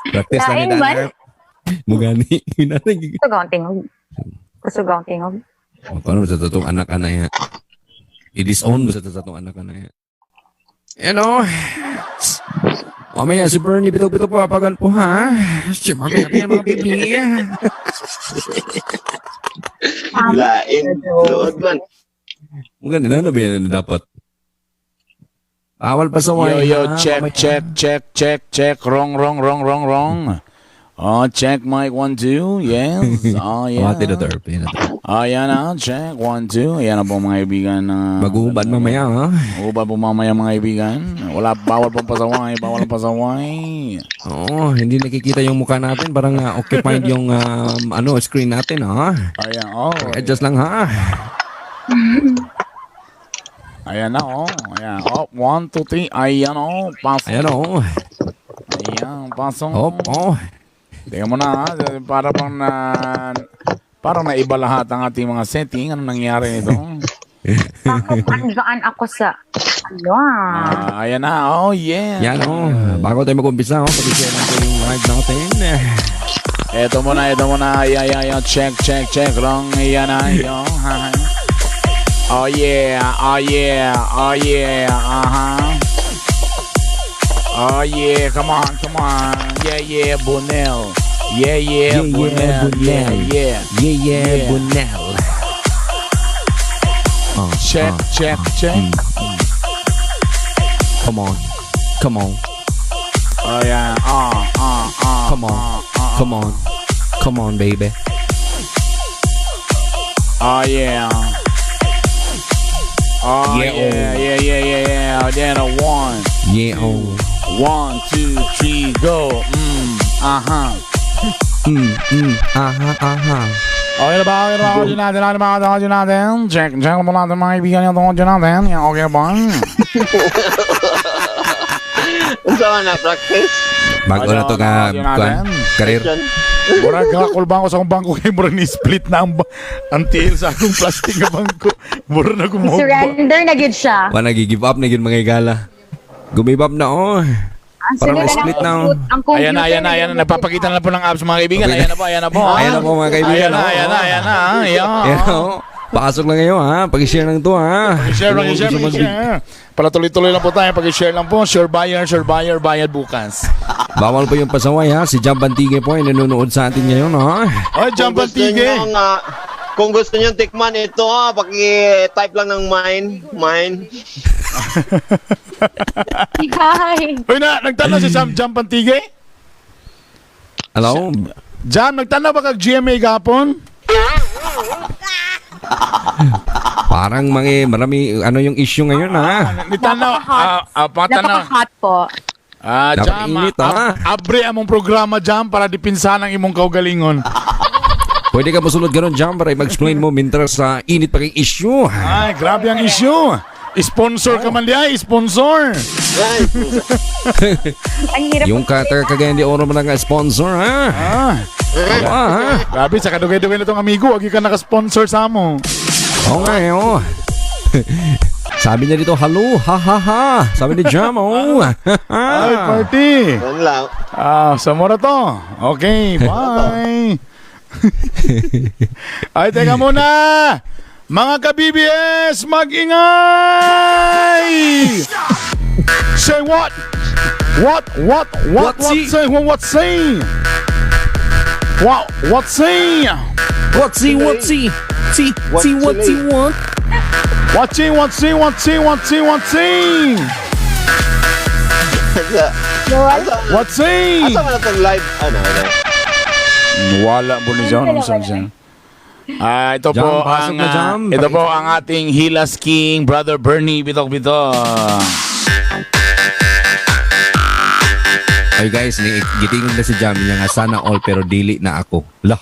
Practice lang Lain kita man? na. Mugani. Kusog tingog. Kusog tingog. Paano sa totoong anak ka na yan? I-disown mo sa totoong anak ka na yan. Mamaya si Bernie bito-bito po apagan po ha. Siya mamaya yan mga bibi. Lain. Lood man. Mugani na ba yan dapat? Awal pa sa wine. Yo, check. Wrong. Oh, check mic 1, 2. Yes. Oh, yeah. Pati na terp. Oh, yan na. Check 1, 2. Yan na po mga kaibigan. Mag-uubad mamaya ha. Ubad po mamaya mga kaibigan. Bawal pong pasaway. Oo, hindi nakikita yung mukha natin. Parang occupied yung screen natin ha. Ayan, oh. Adjust lang ha. Ayan na, oh. Ayan, oh. 1, 2, 3. Ayan, oh. Pasok. Ayan o. Ayan, pasok. Hop, oh. Tingnan mo na, ha. Parang naiba lahat ang ating mga setting. Ano nangyari nito? Bakit andaan ako sa... Ayan na, oh, yeah. Yan o. Bago tayo mag-umpisa, pag-share lang ko yung live natin. Ito muna. Ayan, check. Wrong, ayan na, yo. Oh, yeah. Oh, yeah, come on. Yeah, Bunel. Yeah, Bunel. Yeah. Bunel. Check. Come on. Oh, yeah. Come on, baby. Oh, yeah. Oh, yeah. Then a 1. Yeah, oh. 1, 2, 3, go. Okay na ba? Audio natin. Check mo natin mga kaibigan yung audio natin. Yan, okay ba? Ang sama na practice. Bago na to ka, karir. Murag kakulbang ko sa akong bangko kay murag ni-split na ang tiil sa akong plastic na bangko. Murag na gumogba. Surrender na gid siya. Nag-give up na yun mga igala. Gumibab na oh. Parang split na oh. Ayan na. Nagpapakita na po ng apps mga kaibigan. Ayan na po. Ayan na po mga kaibigan. Ayan na. Ayan oh. Pasok lang ngayon ha. Pag-share lang to ha. Pag-share. Para tuloy-tuloy lang po tayo. Pag-share lang po. Sure buyer, bayad bukas. Bawal po yung pasaway ha. Si Jam Bantige po ay nanonood sa atin ngayon ha. Oh, Jam Bantige. Kung gusto nyo tikman ito, paki-type lang ng mine. Hi. Uy na, nagtanong si Jam Bantige? Hello? Jam, nagtanong ba kag GMA gapon? Parang marami yung issue ngayon ha. Nitanaw, Napaka-hot po. Jam, init, abre among programa, Jam, para dipinsan ang imong kaugalingon. Pwede ka masunod gano'n, Jam, para mag-explain mo mintras sa init pa kay issue. Ay, grabe ang issue. Sponsor ka man diay, sponsor. Ang hirap. Yung kagayan di oro mo na sponsor, ha? Ha? Grabe, sa kadugay-dugay na itong amigo, wag ka naka-sponsor sa mo. Oo nga, oh. Sabi niya dito, hello, ha. Sabi ni Jam, oh. Ay, party. Yan lang. Sa mura to. Okay, bye. Ay, teka muna. Mga ka-BBS, mag-ingay! Say what? What say? What say? Asa man itong live? Wala po ni John. Ito Jam, po pasok ang na, Jam. ito po ang ating Hilas King, Brother Bernie Bitok. Ay guys, gitingin na si Jam niya nga sana all pero dili na ako. Lah.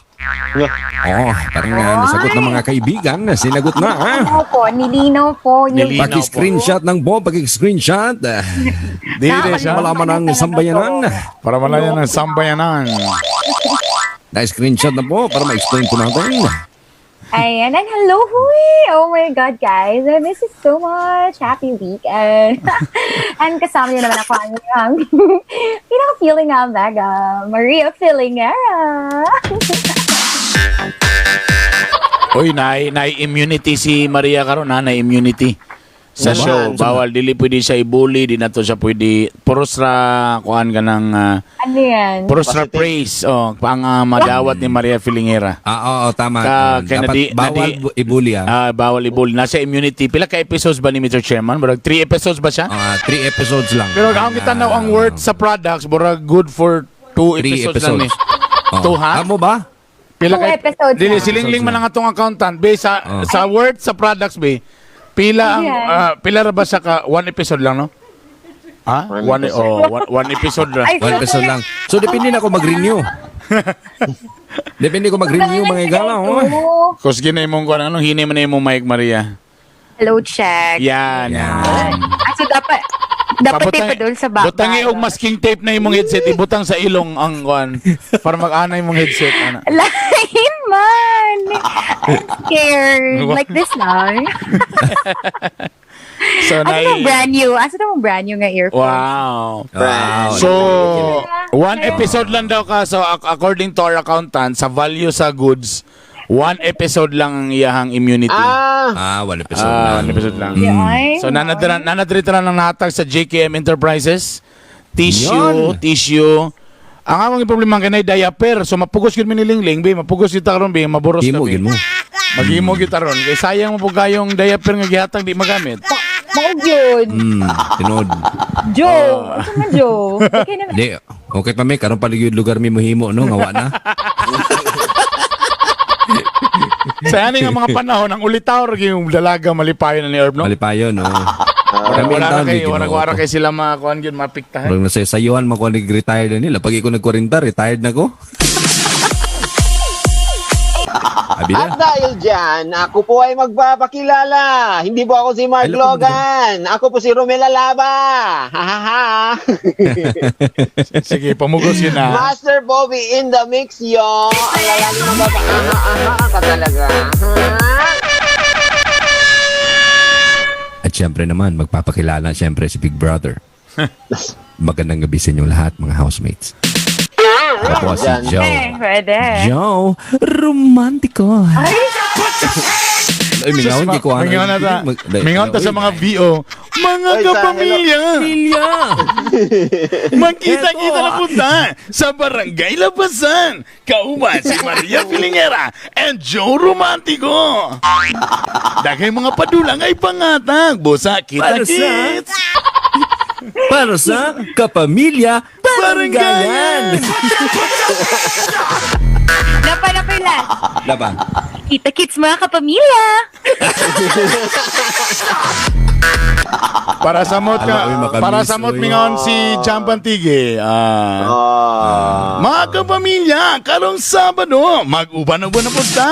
Parang nasagot ng mga kaibigan. Sinagot na ha. Nilinaw po. Paki-screenshot ng Bob, paki-screenshot. Dili siya. Malaman ng sambayanan. Para malayan ng sambayanan. Na-screenshot na po para ma-explain po natin. Ayan, and hello, huy! Oh my God, guys. I miss you so much. Happy weekend. And kasama niyo naman ako ang pinaka-feeling nga mega, Maria Filingera. Uy, na-immunity si Maria karon na immunity sa Naman, show. sa- Bawal, dili pwede siya i-bully, di na to siya pwede. Puros ra, kuhaan ka ng, Ano yan? puros ra Positive. praise. Oh, pang madawat ni Maria Filingera. Oo, tama. Kaya Dapat bawal ibuli Bawal i-bully. Nasa immunity. Pila ka episodes ba ni Mr. Chairman? Barag 3 episodes ba siya? 3 episodes lang. Pero ang kita na ang worth sa products, barag good for 2 3 episodes, lang ni. Two, ha? Amo ba? Pila 2 episodes Dili, lang. siling-ling man ang atong accountant. Be, sa worth sa products, be, pila ang, Ayan. pila ra ba siya ka, 1 episode lang, no? Ha? One episode. One episode lang. Ay, 1 episode lang. So, depende na ako mag-renew. Depende ko mag-renew, mga igala. Oh. Kus ginay mong kung ano, hinay mo na yung Mike Maria. Hello, check. Yan. So, dapat tape doon sa baba. Butangi og masking tape na imong headset, ibutang sa ilong ang kuan para mag-ana imong headset. Ana. Lain man. I'm scared. Like this lang. So, Ano itong brand new? Asa itong brand new nga earphone? wow. Wow. So, 1 episode lang daw ka. So, according to our accountant, sa value sa goods, 1 episode lang ang iyahang immunity. 1 episode lang. 1 episode lang. Ay, So, nanadrita lang ng natag sa JKM Enterprises. Yun. Tissue. Ang among problema kanay diaper. So, mapugos yun minilingling, be. Mapugos yun karon be. Maburos ka, Gimo, be. gimo. Mag-imo kita ron. Kaya sayang mo po kayong diaper nga gihatag di magamit. maog yun. Tinod. Joe. Ito man, Joe. Okay naman. Di, okay pa may, karon paligid lugar mi mohimo, no? Ngawa na. Sa ani nga mga panahon, ang ulitaw yung dalaga malipayon na ni Herb, no? Malipayon, no? Wala na kay sila mga kuhan yun, mapiktahan. Parang nasa sayuhan mo ko nag-retire na nila. Pag ikaw nag-40, retired na ko. Abi At na. dahil dyan, ako po ay magpapakilala. Hindi po ako si Mark Hello, Logan. Ako po si Romela Laba. Ha ha ha. Sige, pamugos yun na. Master Bobby in the mix, yo. Ang lalaki na baba. Ka talaga. Ha? At syempre naman, magpapakilala syempre si Big Brother. Magandang gabi sa inyong lahat, mga housemates. Ako po si Dyan. Joe. Pwede. Joe, romantiko. Ay, mingaon, di ko ano. Mingaon ta sa mga VO. Mga Oy, sa kapamilya, Pamilya! magkita-kita na punta sa Barangay Labasan. Kauban si Maria Filingera and Joe Romantico. Dagay mga padulang ay pangatag. Busa Para sa- kita-kits. Para sa kapamilya, barangayan! Napila. Laba. Kita-kits mga kapamilya. Para sa mot Ala, uy, makamis, para sa mot uy. mingaon si Champantige. Mga kapamilya, karong Sabado, mag-uban-uban na punta.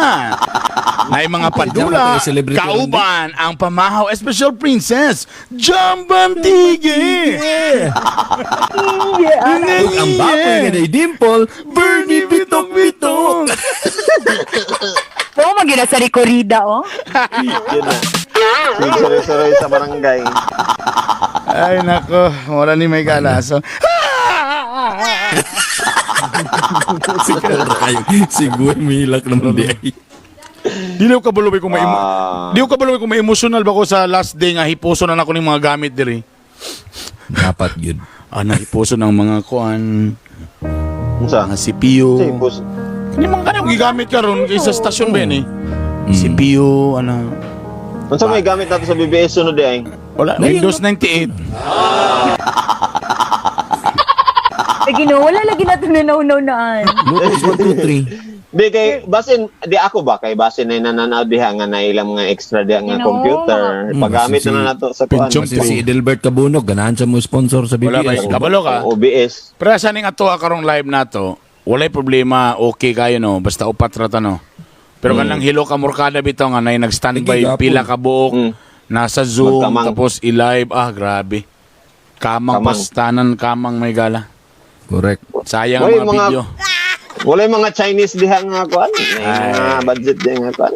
Nay mga padula, Diyan, celebrity kauban ang pamahaw Special Princess, Champantige. Ang baboy nga na Dimple, Bernie Bitok-Bitok. Oo, mag-ina sa Ricorida, oh. Yun na. Suroy-suroy sa barangay. Ay nako, wala ni may galaso. Si Gwen milak naman di ay. Di ko kabulubi kung may emotional ba ko sa last day nga hipuso na ako ng mga gamit diri. Dapat yun. Hipuso ng mga kuan, Unsa? mga CPU. Say, boss. Kani man kanang gigamit karon kay sa stasyon ba ni? CPU Unsa may gamit nato sa BBS sunod ay? wala Windows 98. Lagi no, wala lagi na ito nanaw-naan. Notice 1, 2, 3. Di kay basin di ako ba kay basin na nananaw diha nga na ilang mga extra diha nga You know, computer. Pagamit na nato sa kuan. Pinchong Kasi si Edelbert Kabunog, ganahan siya mo sponsor sa Wala ba BBS. kabalo ka? OBS. Pero sa ning ato karong live nato, walay problema, okay kayo no, basta upat ra ta no. Pero kanang hilo ka murkada bitaw nga nay nag-standby Sige, pila ka buok, nasa Zoom Magkamang. tapos i-live, grabe. Kamang Kamang. pastanan, kamang may gala. Correct. Sayang Oy, ang mga video. Wala yung mga Chinese diha nga kuan. May mga budget diha nga kuan.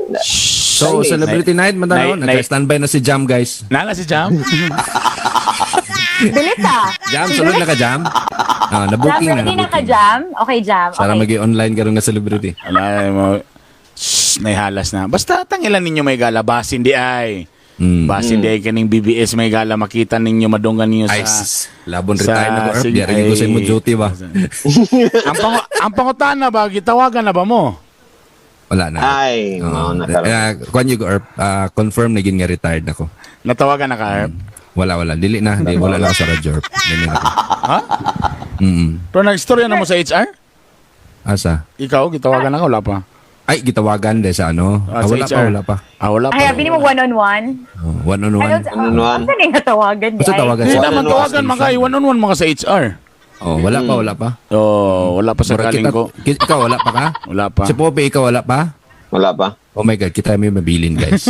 So, Celebrity Night, madalo. Nagka-standby na si Jam, guys. Nala si Jam? Bilis ah. Jam, sunod na ka, Jam. Jam, Na-booking na. ready na ka, na-booking. Jam? Okay, Jam. Sana Okay. mag-online ka rin nga celebrity. Wala mo. May halas na. Basta tangilan ninyo may gala. Basin di ay. Basin di ay kaning BBS may gala. Makita ninyo, madunggan ninyo sa... Ay, labon retire na ko, Erp. sige, Di ko sa mo duty ba? ang pangutana ba? Gitawagan na ba mo? Wala na. Ay, na karon. Kwan yung Erp, confirm na gin nga retired na ko. Natawagan na ka, Herb? Wala. Dili na. Wala lang sa radyo, Erp. Dili na ko. Ha? Pero nag-istorya na mo sa HR? Asa? Ikaw, gitawagan na ka? Wala pa? Ay, gitawagan de sa ano. Sa HR. Wala pa. Wala pa. Ay, abini mo one-on-one? One-on-one. One-on-one. Saan yung natawagan? Basta tawagan Hindi siya. naman tawagan mga one-on-one mga sa HR. Wala pa. Wala pa sa Mura kaling ko. Ikaw wala pa ka? Wala pa. Si Pope, ikaw wala pa? Wala pa. Oh my God, kita may mabilin, guys.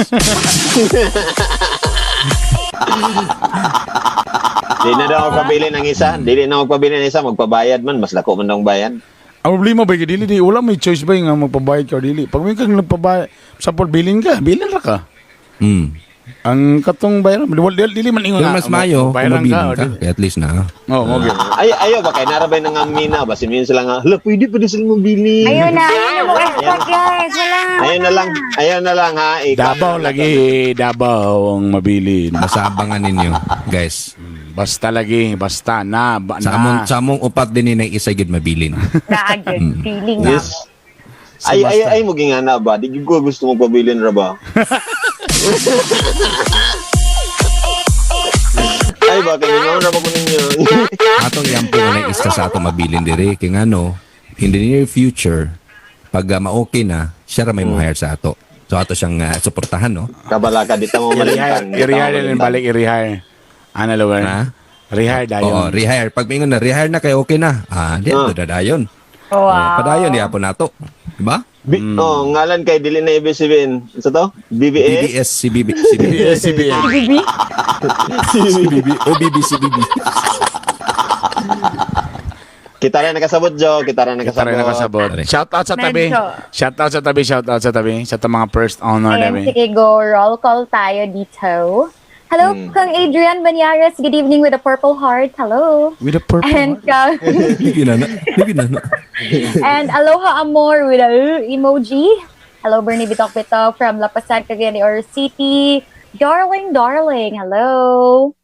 Di na daw ako pabili ng isa. Dili na ako pabili ng isa. Magpabayad man. Mas lako man daw ang bayad. Ang problema ba dili di wala may choice ba nga magpabayad ka o dili. Pag may kang nagpabayad sa bilin ra ka. Ang katong bayaran dili man ingon Yung mas mayo, kung bayaran mabilin ka, dili. kaya at least na. Okay. Ayaw ba kay narabay na nga mina. Basin mo yun sila nga. Hala, pwede sila mabili. Ayun na mo effort, guys. Wala. Ayaw na lang ha. Davao lagi, Davao ang mabilin. Basta abangan ninyo, guys. Basta lagi, basta na. Sa among upat din ni isa gid mabilin. Na-agad. Feeling na. Yes. Ay mo gingana ba? Di ko gusto mo pabilin ra ba? Ay ba kay na ba ko ninyo? Atong yampo na isa sa ato mabilin dire kay ngano in the near future pag ma-okay na, siya ra may mo-hire sa ato. So ato siyang suportahan, no? Kabala ka dito mo malintang. I-rehire din balik i-rehire. Ano lugar? Ha? Rehire dayon. Oo, rehire. Pag mingon na rehire na kay okay na. Di dadayon. Wow. Padayon di apo nato. Diba? Ngalan kay dili na ibig sabihin. Sa to? BBS? CBB. CBN. Bibi? CBB. OBB, CBB. Kita rin nakasabot, Joe. Kita rin nakasabot. Shout out sa tabi. Medyo. Shout out sa tabi. Sa mga first honor Ayan, tabi. sige, go. Roll call tayo dito. Hello, Kang Adrian Banyares. Good evening with a purple heart. Hello. With a purple And heart. Ginana. and Aloha Amor with a emoji. Hello, Bernie Bitok from La Pasad, Cagayan de Oro City. Darling. Hello.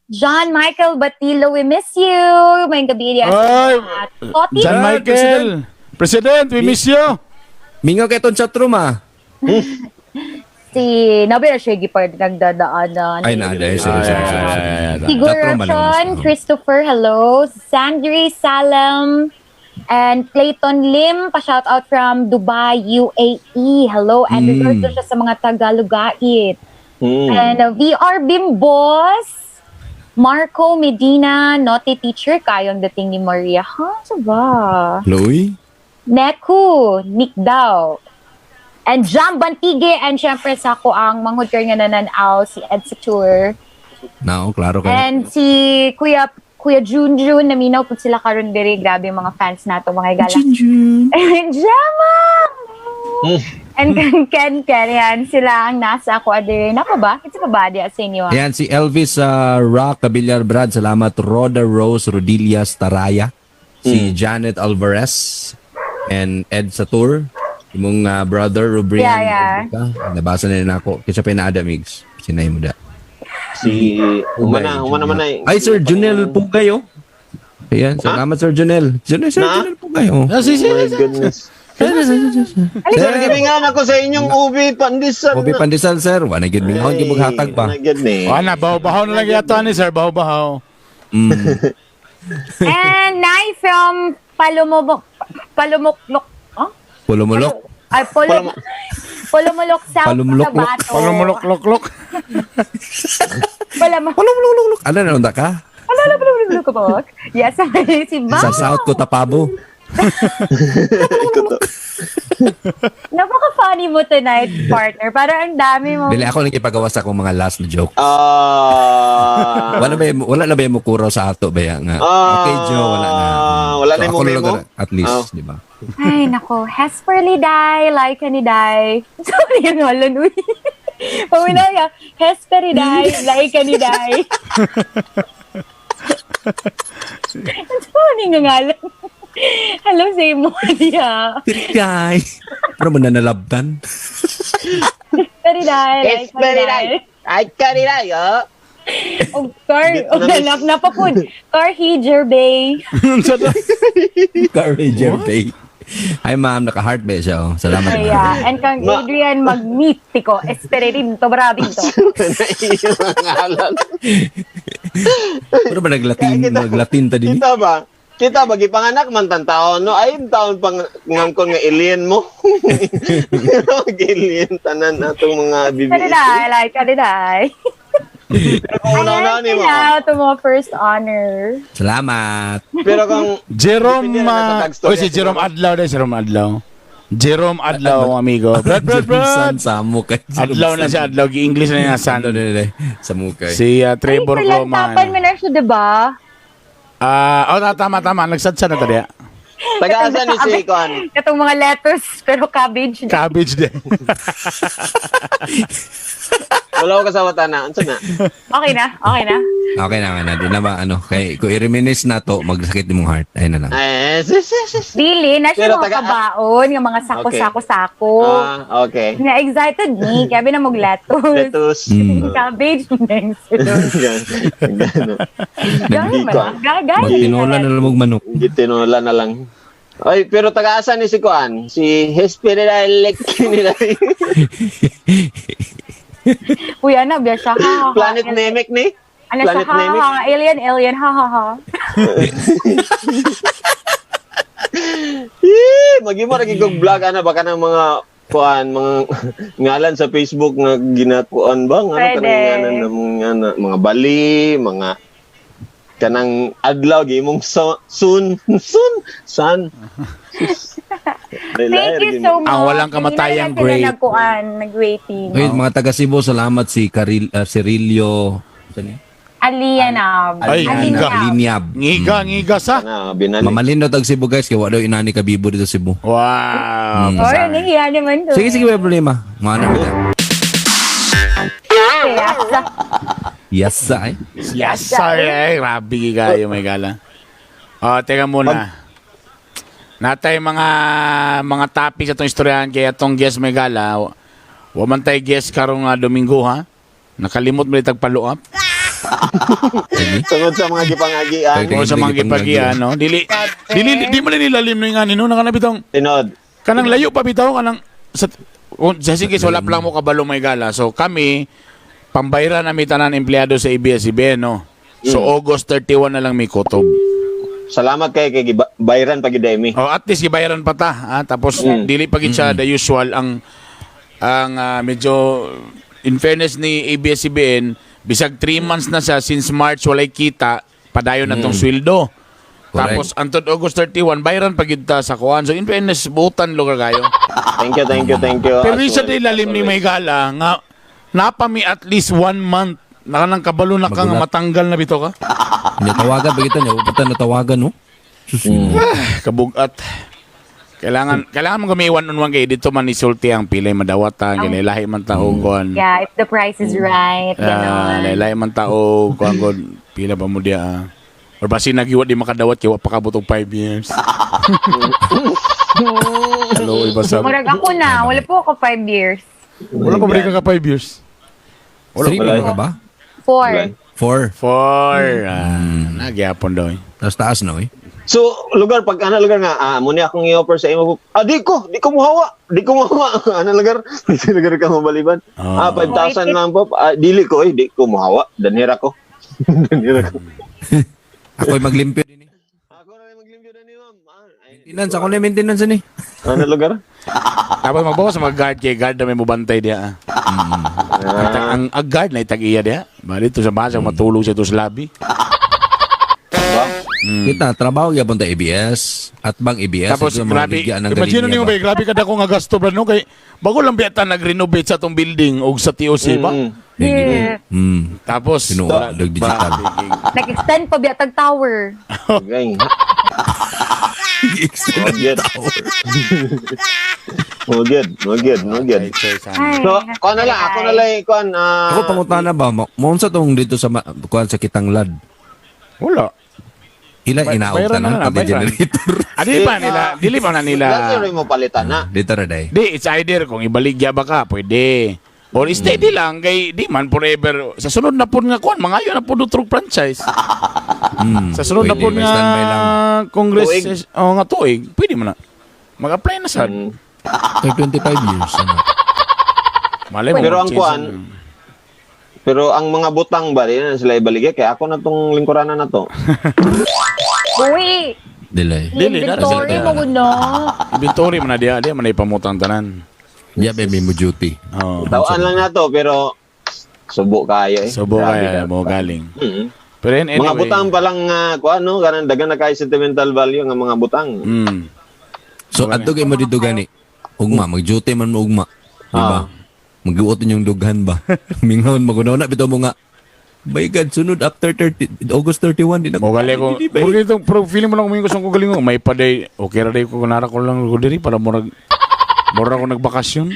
John Michael Batilo, we miss you. May gabi niya. Ay, Toti. John Michael. President, we miss you. Mingaw kay ton chatroom Si Nabira Shaggy pa nagdadaanan. Ay na, sorry. Siguro Chatroom ba lang Sean, gusto? Christopher, hello. Sandri Salam, and Clayton Lim, pa-shout out from Dubai, UAE. Hello, and regards siya sa mga Tagalogait. And VR Bimbos, Marco Medina, naughty teacher, kayong dating ni Maria. Sa ba? Chloe? Neku, Nick Daw. And Jam Bantige, and syempre sa ko ang manghudkar nga nananaw, si Ed Satur. No, klaro kayo. And si Kuya Junjun, naminaw po sila karon diri. Grabe yung mga fans nato, mga igala. Junjun. Jama! And Ken, yan, sila ang nasa ako adiri. Napa ba? Kasi pa ba diya sa inyo? Ayan, si Elvis Rock Cabillar Brad. Salamat. Roda Rose Rodillas Taraya. Si Janet Alvarez. And Ed Satur. Imong brother, Rubrian. Yeah. Nabasa na rin ako. Kasi pinadamigs. Sinay mo da. Si Humana man ay. Ay, Sir Junel Pugay, oh. Ayan, salamat, Sir Junel. Sir Junel Pugay, oh. Oh my goodness. Sir, gibingan ako sa inyong ubi pandesal. Ubi pandesal, sir. Wala gid mingon gid maghatag pa. Wala, bahaw na lang yato ni sir, bahaw. And Nai from Palumuklok. Oh? Pulumulok. Ay, Pulumulok South Palumulok-lok. Cotabato. Palumulok-lok-lok. Pulumulok. Ano na ka? Palumulok. Yes, si Bang. Sa South Cotabato. Napaka-funny mo tonight, partner. Parang ang dami mo. Dili ako nagipagawa sa akong mga last na joke. Ah. Wala na ba yung mukuraw sa ato ba yan nga? Okay, Joe, wala na. Wala na yung ako mukha mo? lugar, at least, di ba? Ay, nako. Hesperly die, like ni die. Sorry, yung halan, uy. Pawina ka. Hesperly die, like ni die. Sorry, nga ngalan. Hello, say mo niya. Tirikay! Pero mo nanalabtan. Hesperly die, like ni die. Ay, kaniray, oh. Oh, car, napapun. Car Hijer Bay. Courage Bay. Hi ma'am, naka-heart ba siya? Oh. Salamat. Kaya, and kang Adrian Magnífico, Esperitinto, Bravito. Pero ba naglatin ta din? Kita ba gipanganak man tan taon no ay taon pang ngangkon nga alien mo. Alien tanan atong mga bibi. Kadiday, like kadiday. Pero kung una ni mo. Kaya ito mga first honor. Salamat. Pero kung Jerome, Depende na sa backstory si yan, Jerome siguro. Adlaw din, Jerome Adlaw. Jerome Adlaw, amigo. Brad. San sa mukay. Adlaw na siya, Adlaw. English na niya, san. Sa mukay. Si Trevor Ay, tapan mo Roman. na siya, diba? Tama. Nagsadsa na tadi. taga-asa ni si Kuan. Katong mga lettuce, pero cabbage. Cabbage din. Wala ko kasama tana. Unsa na? Okay na. Okay na. Di na ba, kay, kung i-reminisce na to, magsakit yung heart. Ayun na lang. Sis. Dili, na siya Pero mga kabaon, yung mga sako-sako-sako. Okay. Na-excited ni, kaya na mag lettuce. Lettuce. Cabbage, next. Gano'n Hindi ko. ba? Gagay. Magtinola na lang manok. Gitinola na lang. Ay, pero taga-asa ni si Kuan? Si Hesperidai Lekiniray. Uy, ano, biya siya, ha, ha, ha. Planet Namek ni? Ano siya, Planet ha, Namek? ha, ha, alien, ha, ha, ha. Magimo ra gig vlog ana baka ng mga Kuan, mga ngalan sa Facebook nga ginatuan ba? Ano Pwede. kanang ngalan ng mga bali, mga kanang adlaw gimong sun. Thank you so much. Ang walang kamatayang Hindi na great. nag-waiting. Ay, mga taga Cebu, salamat si Cirilio. Saan yun? Alianab. Ay, Linyab. Ngiga sa. na binali. Mamalino tag Cebu guys, kaya wala daw inani ka bibo dito sa Cebu. Wow. Oh, nahiya naman to. Sige, may problema. Mga na ba? Yes, ay. Yes, sorry. Grabe kayo, may gala. Teka muna. Natay mga topics atong istoryahan kaya atong guest may gala. Waman tay guest karong Domingo ha. Nakalimot mo itag paluap. Sungod sa mga gipangagian. Okay. O sa mga gipagian, no? Dili mo na nilalim no yung ani no nakanabitaw. Tinod. Kanang layo pa bitaw kanang sa just in case wala pa lang mo kabalo may gala. So kami pambayran na mi tanan empleyado sa ABS-CBN no. So August 31 na lang may kutob. Salamat kay Bayran Pagidemi. Oh, at least ibayaran pa ta. Tapos dili pa gid siya the usual ang medyo in fairness ni ABS-CBN bisag 3 months na siya since March walay kita padayon na tong sweldo. Tapos antod August 31 bayaran pa gid ta sa kuan. So in fairness butan lugar kayo. Thank you. Pero isa din lalim ni may gala nga napami at least 1 month nakanang kabalo na kang Magulat. matanggal na bito ka. Hindi tawagan ba kita niya? Upatan na tawagan, no? Kabugat. Kailangan mo gumiwan unwan kay dito man isulti ang pilay madawatan kay lahi man tao kuan. Yeah, if the price is right. Ganon. Lahi man tao kuan ko pila ba mo dia. Or basi nagiwa di makadawat kay wa pa kabutog 5 years. Hello, iba sa. Murag ako na, wala po ako 5 years. Wala pa balik ka 5 years. Wala wala. ka ba? 4. 4. 4. Nagyapon daw. Tapos taas na, eh. So, lugar pag ana lugar nga muna akong i-offer sa imo. Di ko muhawa. Ana lugar? Lugar ka mabaliban. 5,000 lang po. Dili ko di ko muhawa. Danira ko. Ako'y maglimpyo din, eh. Ako na maglimpyo na ni ma'am. Maintenance, ako na yung maintenance, eh. Ano lugar? Tapos magbawa sa mga guard kay guard na may mubantay dia. Ang guard na itag-iya dia. Bali to sa basa matulog siya to sa lobby. Ba? Kita, trabaho yapon ta ABS. At bang ABS. Tapos ito, grabe, maligyan ng imagine galinya niyo ba? ba, grabe kada ko nga gasto bro, no? Kay bago lang biyata nag-renovate sa tong building o sa TOC ba? Yeah. Tapos Sinuo, nag-digital. Nag-extend pa biya tag tower. Okay. Extended Good. tower. Mo good. Ay, So, ako na lang, Ako pangutana ba, mo sa tong dito sa kuan sa Kitanglad. Wala. Ilang inaog Bayran tanan na, pati bayran. generator. Dili pa na nila. Lalo rin mo palitan na. Dito ra day. Di, it's either kung ibaligya ba ka, pwede. Or steady lang, kay di man forever. Sa sunod na po nga kuan, mga yun na po truck franchise. Sa sunod na Pwede, po may standby lang. nga Congress, Tuig. nga tuig, pwede mo na. Mag-apply na sad. Mm. 25 years. Ano? Malay mo. Pero ang mag-change kuan, na. Pero ang mga butang ba, di na sila ibaligay. Kaya ako na tong lingkuranan na to. uy, Delay. Dili, na inventory resulta. mo guna. Inventory mo na diya man ipamutang tanan. Yeah, baby mo duty. Oh. Tawaan lang na to, pero subo kayo eh. So, Grabe kaya ka. mo galing. Mm. Pero anyway. Mga butang pa lang, kuan no? Ganang dagan na kay sentimental value ng mga butang. Mm. So, adto kay mo dito gani. Ugma, mag-duty man mo ugma. Diba? Mag-uot yung dughan ba? Mingaon, magunaw na. Bito mo nga, my God, sunod after August 31, di na Mo gali ko. Mo gito pro feeling mo lang kumingo sa ko galing may pa day. Okay ra day ko kunara ko lang ko diri para murag ko nagbakasyon.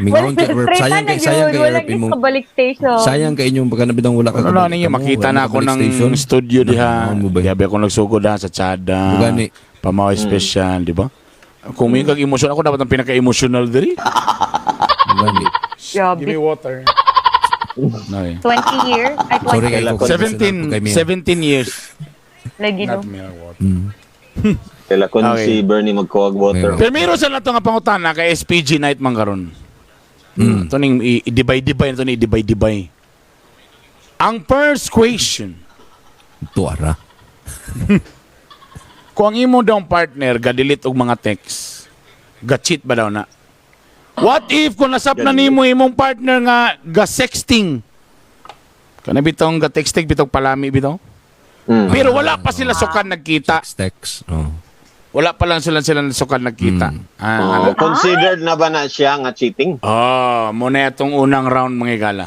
Mingaon ka, Rep. Sayang kay Walang Rep mo. kabalik station. Sayang kay inyong pagkanabitang wala ka. Ano ninyo makita na ako ng studio diha. Ano mo ba? Gabi ako nagsugod ha sa Chada. Gani. Pamaw special, di ba? Kung may kag emosyon ako dapat ang pinaka-emotional diri. Gani. Grabe. Give me water. Okay. 20 years? Ay, 20 Sorry kay ko. 17 years. Lagi no. Not mineral water. Kaya kung Okay. si Bernie magkuwag water. Pero meron sa nato nga pangutana kay SPG night man karon. Ito ning i-divide-divide ito ni i-divide-divide. Ang first question, Tuara. kung ang imo daw partner gadelete og mga text, ga-cheat ba daw na? What if kung nasap na nimo imong partner nga ga-sexting? Kana bitong ga-texting bitong palami bitaw? Mm. Pero wala pa sila sukan nagkita. Text. Oh. Wala pa lang sila sukan nagkita. Oh, considered na ba na siya nga cheating? Muna itong unang round mga igala.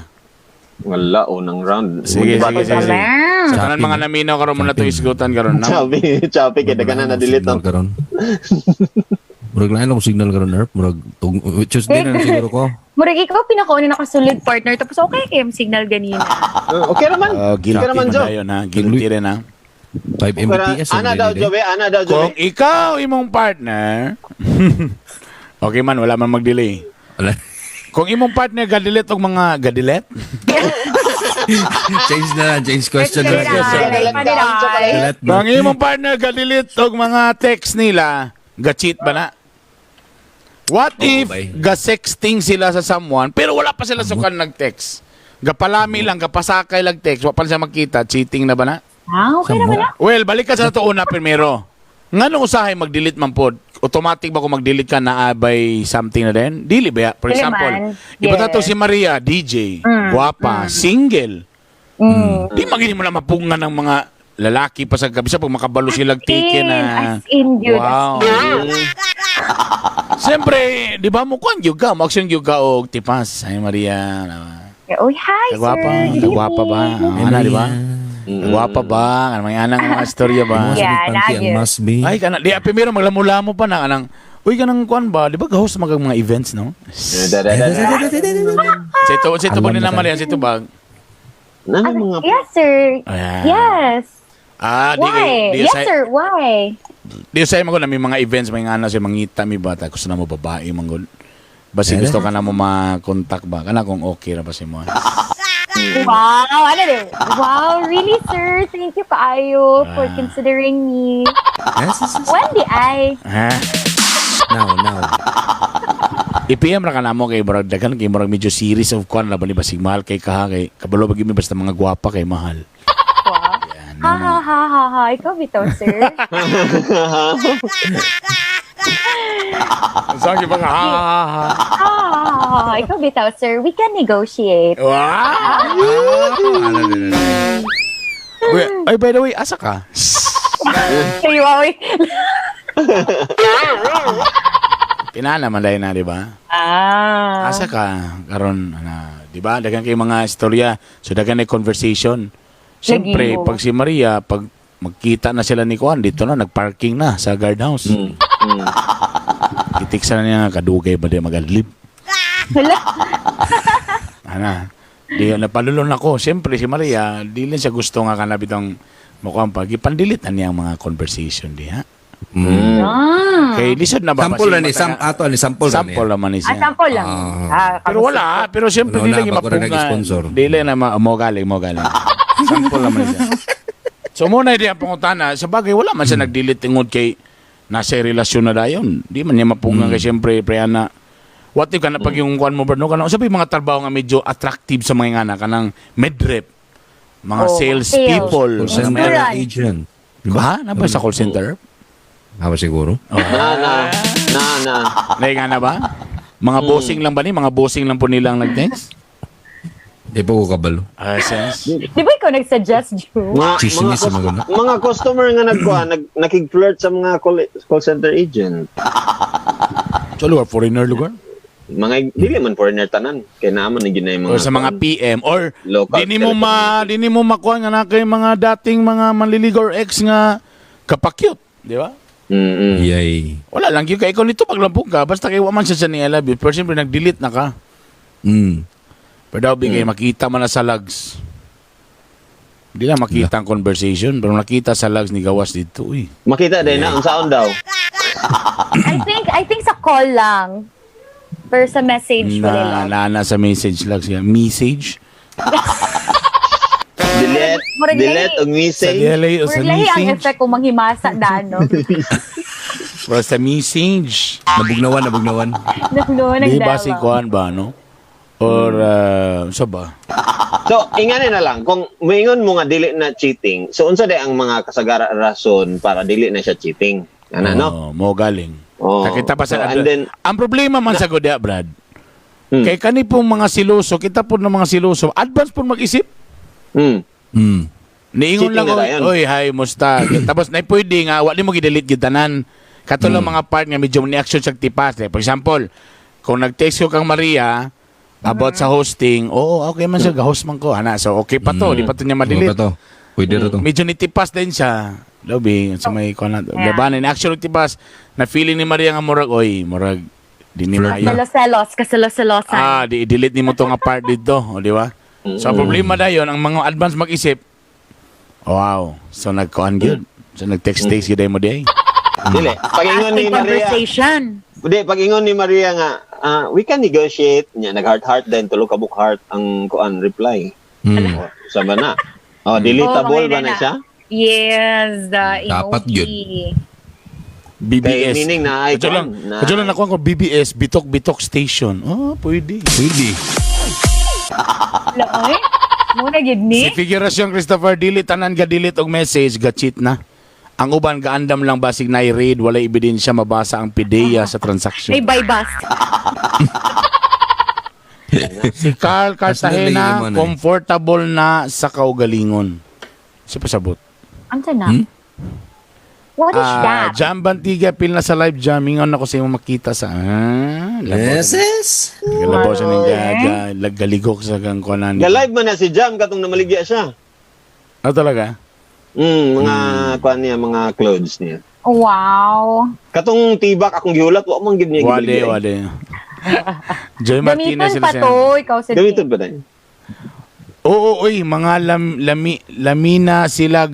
Wala, unang round. Sige, sige, sige. Alam. Sa tanan mga naminaw karon mo na to isgutan karon na. Choppy, kaya ka na na-delete Signal no? karon. Murag lain ako signal karon, Erp. Murag Tuesday na siguro ko. Murag ikaw pinakauna nakasulid partner tapos okay kayo yung signal ganina. Okay naman. Guilty Okay naman, man Joe. dayon ha. Guilty rin ha. 5 Pero, Mbps. ana daw, Joe, ana daw, Kung Joe. ikaw imong partner, okay man, wala man mag-delay. Wala. Kung imong partner gadilet og mga gadilet, Change na lang. Change question na lang. Paniray. kung imong partner gadilit og mga text nila, ga-cheat ba na? What if bay. ga-sexting sila sa someone pero wala pa sila sukan nag-text? Gapalami lang, gapasakay lang text, wa pa sila makita, cheating na ba na? Ah, okay naman na. Well, balik ka sa ito una primero. Nga nung usahay mag-delete man pod, automatic ba kung mag-delete ka na by something na din? Dili ba? For Dili example, man. iba Yes. to si Maria, DJ, guwapa, single. Di magiging mo na mapungan ng mga lalaki pa sa gabi sa pag makabalo silang tike na. As in, yun. Wow. Siyempre, di ba mo kuan yung ka, mag-action yung ka og tipas. Ay Maria. Uy, hi, Kagwapa, sir. kagwapa ba? Ana, di ba? Kagwapa ba? Ano may anang mga istorya ba? Yeah, Panty ang nugget. must be. Ay, kana, di, primero maglamula mo pa na, kanang, uy, kanang kuan ba? Di ba ga-host mga mga events, no? Da. Sa ito ba Alam ni na naman tayo. yan, sa ito ba? Nang mga Yes, sir. Ayan. Yes. Di Why? Yes, sir. Why? Di sa mo na may mga events, may nga na sa mangita, may bata, gusto na mo babae, manggol. Basi gusto ka na mo ma-contact ba? Kana kung okay ra ba si mo? Wow, ano din? Wow, really, sir? Thank you kaayo for considering me. Yes, yes, yes. When di ay? Ha? Now. I-PM ra ka na mo kay Brad Dagan, kay Brad medyo series of kwan na ba ni basig mahal kay kaha kay kabalo pag mi basta mga gwapa kay mahal. Wow. Ha, ha, ha, ha, ha. Ikaw bitaw, sir. Saan ba ka? Ha, ha, ha. Ikaw bitaw, sir. We can negotiate. Wow! Ay, by the way, asa ka? Ay, wow. Tinana man dahil na, di ba? Asa ka? Karon, di ba? Dagan kay mga istorya. So, dagan na conversation. Siyempre, Lagi mo. pag si Maria, pag magkita na sila ni Juan, dito na, nagparking na sa guardhouse. Kitiksa na niya, kadugay ba di magadlib? Hala. Di napalulon ako. Siyempre, si Maria, di lang siya gusto nga kanabit ang mukhang pag ipandilit na niyang mga conversation di ha? Kay lisod na ba? Sample na ni ato ni sample na Sample naman ni siya. Sample lang. Pero wala, pero siyempre Wala, di lang bago na imapunga. nag-sponsor. Di lang na mo galing. Sample naman siya. So muna di ang pangutana, sa bagay wala man siya nagdilit tingod kay nasa relasyon na dayon. Di man niya mapunga kay siyempre preyana. What if kana pag yung kuan mo Berno kana sabi mga trabaho nga medyo attractive sa mga ngana kanang midrep, mga sales sales. people, Call mga center Right. agent. Diba? Napa sa call center? Hawa siguro. Na. Nay nga na ba? Mga bossing lang ba ni? Mga bossing lang po nilang nag-text? Di pa ko kabalo. Sis. Di ba ikaw nag-suggest, Drew? Chismis sa mga Mga customer nga nakig-flirt sa mga call center agent. So, lugar, foreigner lugar? Mga dili man foreigner tanan kay naman ni ginay mga Or sa mga PM or Local di ni mo makuha nga na kay mga dating mga manliligaw or ex nga kapakyut, di ba? Yay. Wala lang yung kay ikaw nito paglampong ka basta kay wa man siya sa ni I love you pero siyempre nag-delete na ka. Pero daw bigay makita man na sa logs. Hindi lang makita ang conversation pero nakita sa logs ni Gawas dito. Uy. Makita din na unsaon daw. I think sa call lang. Pero sa message wala lang. Na sa message logs yan. Message? Murag Delete lahi. og Sa message. DLA o sa Murag lahi ang message? effect kung manghimasa dano. Pero sa message. Nabugnawan. No, Di ba nagdama. si Kuan ba, no? Or, sa ba? So, ingani na lang kung moingon mo nga dili na cheating. So unsa day ang mga kasagara rason para dili na siya cheating? Ana no? Mo galing. Oh. Nakita pa sa So, and then- ang problema man sa Godia, Brad. Kay kani pong mga siloso, kita po ng mga siloso, advance po mag-isip. Niingon Cheating lang, na dayon. oy, hi, musta? Tapos, na pwede nga, wali mo gidelete gitanan. Katulong mga part nga, medyo ni action sa tipas. For example, kung nag-text ko kang Maria, about sa hosting, okay man siya, host man ko. So, okay pa to, di pa to niya Ano madelete. ba to? Pwede na to. Medyo nitipas din siya. Lobi, sa may konat. Labanan, actually tipas, na feeling ni Maria nga murag, di ni mayo. Selos, kaselos-selosan. Delete ni mo to nga part dito, di ba? So, ang problema na yun, ang mga advance mag-isip, wow, so nag-con good. So, nag-text-text yun mo di. Dili. Pag-ingon ni Maria. Conversation. Pag-ingon ni Maria nga, we can negotiate. Nya nag-heart din tulo ka book heart ang kuan reply. Sama na. Deletable ba na siya? Yes, the Dapat emoji. yun. BBS. Kay meaning na Kadyo lang, icon. kadyo lang ako BBS, Bitok Station. Pwede. Pwede. Laoy? Muna gid ni. Si figurasyon Christopher, delete tanan ga delete og message, ga cheat na. Ang uban gaandam lang basig na i-read, wala ebidensya mabasa ang PDEA sa transaction. May buy bust. Si Carl Cartagena, Personally, comfortable na sa kaugalingon. Si pasabot. Ano na? What is that? Jam Bantiga, pil na sa live jamming. Ano ko sa imo makita sa... Yes. Galabaw siya ng galigok sa kangkuanan. Ga-live man na si Jam katong namaligya siya. Ano talaga? Mga kuan niya, mga clothes niya. Wow. Katong tibak akong gihulat, wa man gid niya gibaligya. Wade. Joy Martinez Gamiton sila pa siya. to, ikaw sa Gamiton ba tayo? Oo, mga lamina sila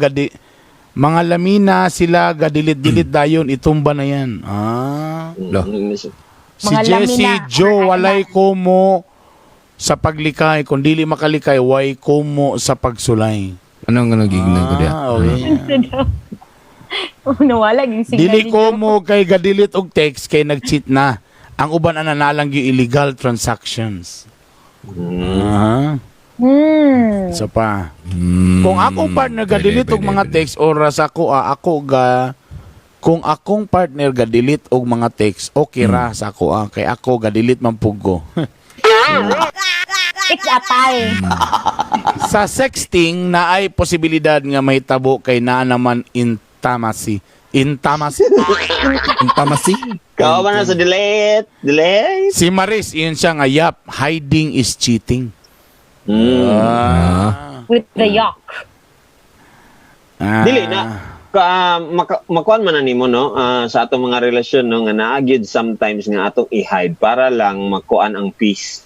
mga lamina sila gadilit-dilit dayon itumba na yan. Si Mga Jessie lamina. Joe walay kumo sa paglikay kung dili makalikay way kumo sa pagsulay. Ano nga nagignan ko diya? Okay. Nawala yung signal. Dili kumo kay gadilit og text kay nag-cheat na. Ang uban ana nalang yung illegal transactions. So pa. Kung akong partner ga-delete og mga text oras ako kung akong partner ga-delete og mga text okay ra sa ako kay ako ga-delete man pug ko. It's a time. Sa sexting na ay posibilidad nga mahitabo kay naa naman intimacy. Intimacy. Intimacy? Kao ba na sa delete? Delete? Si Maris, yun siya nga, yap, hiding is cheating. With the yuck. Dili na. Makuan man na nimo no sa atong mga relasyon no nga naagid sometimes nga atong i-hide para lang makuan ang peace.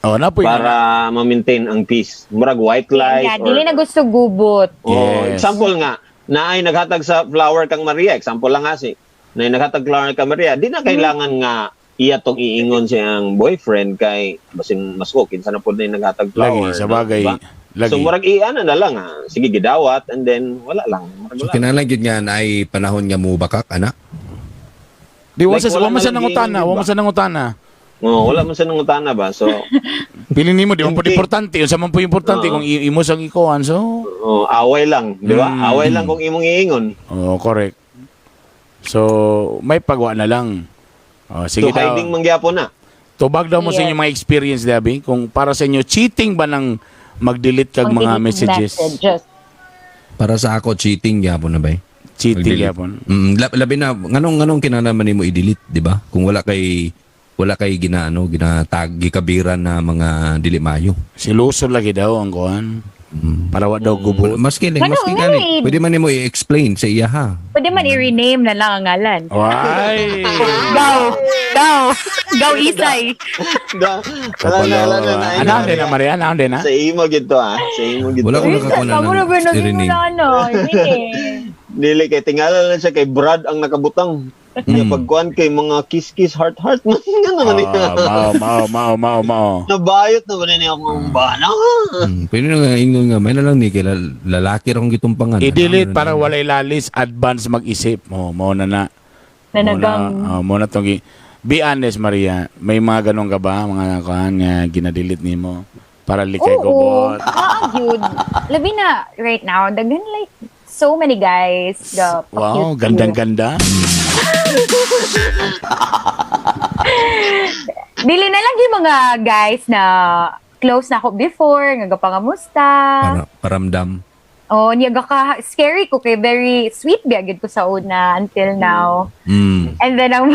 Oh, na po Para ma-maintain ang peace. Murag white lies Yeah, dili na gusto gubot. Yes. Example nga, naay naghatag sa flower kang Maria. Example lang nga si. Naay naghatag flower kang Maria. Di na kailangan nga iya tong iingon siyang boyfriend kay basin mas kinsa na pud na naghatag flower. Lagi, sa bagay. Diba? Lagi. So murag iana na lang sige gidawat and then wala lang. Murag So wala. kinahanglan gyud nga na ay panahon nga mo bakak ana. Di, Like, wala wala man sa na lagi nangutana, yung wala man sa nangutana. Wala man sa nangutana ba. So Pili nimo, di man po Hindi. importante. Yung sa man po importante, Oo. kung imo sang ikuan, so... away lang, di ba? Away lang kung imong iingon. Oh, correct. So, may pagwa na lang. Oh, sige So daw. hiding mangyapon na. Tubag daw mo sa Yes. inyong mga experience, Debbie. Kung para sa inyo, cheating ba ng mag-delete kag mga messages? Para sa ako cheating gyapon na ba? Cheating Mag-delete. yapon. Labi na nganong kinahanglan nimo i-delete, di ba? Kung wala kay ginatag gikabiran na mga dili mayo. Siluso lagi daw ang kuan. Para wa daw gubo. Maski Ano, gani. eh. Pwede man nimo i-explain sa iya ha. Pwede man i-rename na lang ang ngalan. Why? Go, Isay. Ano din na, Maria? Ano din na? Sa imo gito sa imo gito. Wala ko nakakuha na Kamu na ba ng rename. Hindi. Dili kay tingala lang siya kay Brad ang nakabutang. Kaya pagkuan kay mga kiss heart man nga naman niya. Mao. Nabayot na ba niya akong bana? Pwede nga ingon nga may na lang ni kay lalaki rong gitumpangan. I-delete para walay lalis, advance mag-isip. Mao na. Nanagang. Mo na tong be honest, Maria. May mga ganun ka ba? Mga kuan nga gina-delete nimo para likay gubot. Dude. Labi na right now, daghan like so many guys. Wow, gandang-ganda. Dili na lang yung mga guys na close na ako before, nga gapangamusta. Paramdam. Oh, niya ka scary ko kay very sweet biagid ko sa una until now. And then ang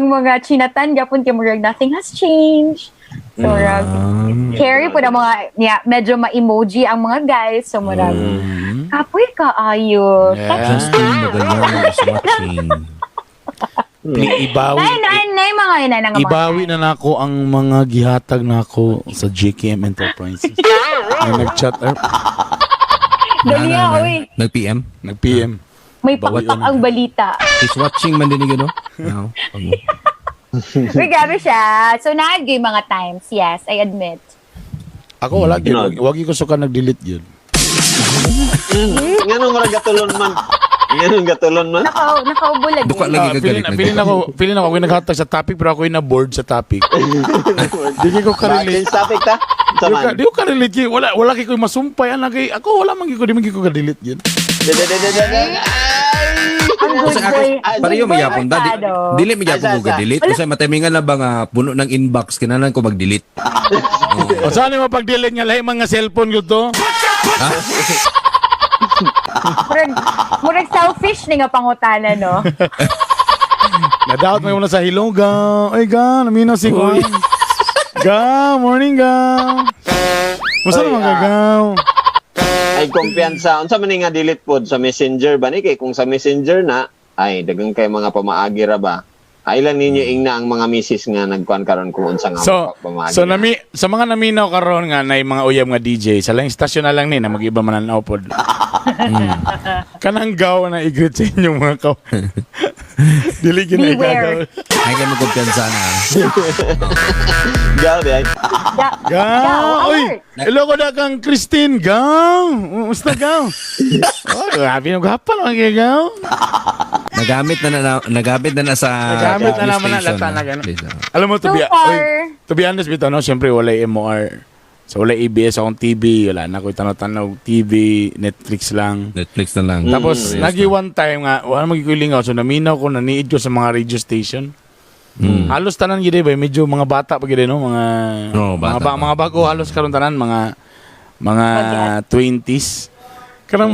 mga chinatan gyapon kay murag nothing has changed. So murag scary po na mga medyo ma-emoji ang mga guys. So murag kapoy ka ayo. Justin Magallanes is watching. Ibawi. Nay mga yun na nga mga Ibawi na nako ang mga gihatag nako sa JKM Enterprises. May nag-chat, Dali oy. Nag-PM? nag-PM. May Bawi pakutak na. ang balita. He's watching man din no? No. Uy, grabe siya. So, nag-game mga times. Yes, I admit. Ako wala gyud. Ginag- Wagi ko suka nag-delete yun. Ngano mara gatulon man. Ngano gatulon man. Nakaubo lagi. Duka lagi kagalit. Feeling ako naghatag sa topic pero ako na bored sa topic. Di ko ka-relate. Bakit topic ta? Saman. Di ko ka-relate. Wala kay ko masumpay ana kay ako wala man gyud ko di man gyud ko ka-delete yun. Ang good Kasi boy. ako, pareho Good boy magyapon da. Ortado. Dili magyapon ko ga-delete. Kasi matamingan na ba nga puno ng inbox, kinahanglan ko mag-delete. O saan mo pag-delete nga lahi mga cellphone gyud to? Murag selfish ni nga pangutana, no? Na-doubt mo na sa hello ga. Ay ga, naminaw si ko. Ga, morning ga. Musta naman ka ga? Ay kumpiyansa. Unsa man ni nga delete pod sa Messenger ba ni kay kung sa Messenger na ay dagang kay mga pamaagi ra ba. Ay lang ninyo ingna ang mga misis nga nagkuan karon kung unsa nga pamaagi. So sa mga naminaw karon nga nay mga uyab nga DJ, sa lang istasyon na lang ni na mag-iba man ang pod. Kanang gaw na i-greet sa inyong mga kaw. Dili gina Beware. igagaw. Ay kayo magkumpiyansa na. Gaw di ay. Gaw, oy. alert. Hello ko na kang Christine, gaw. Musta gaw? Oh, grabe ng gapal mga kay gaw. Nagamit na sa Nagamit na naman na station, lata na gano'n. Please, Alam mo, So far, to be honest, bito, no? Siyempre, wala MOR. So, wala ABS akong TV. Wala na ako tanaw TV, Netflix lang. Netflix na lang. Tapos, nagi one time nga, wala magkikulingaw. So, naminaw ko, naniid ko sa mga radio station. Halos tanan gid ba medyo mga bata pa gid no, mga Oo, bata pa. mga bago halos karon tanan mga 20s. Karang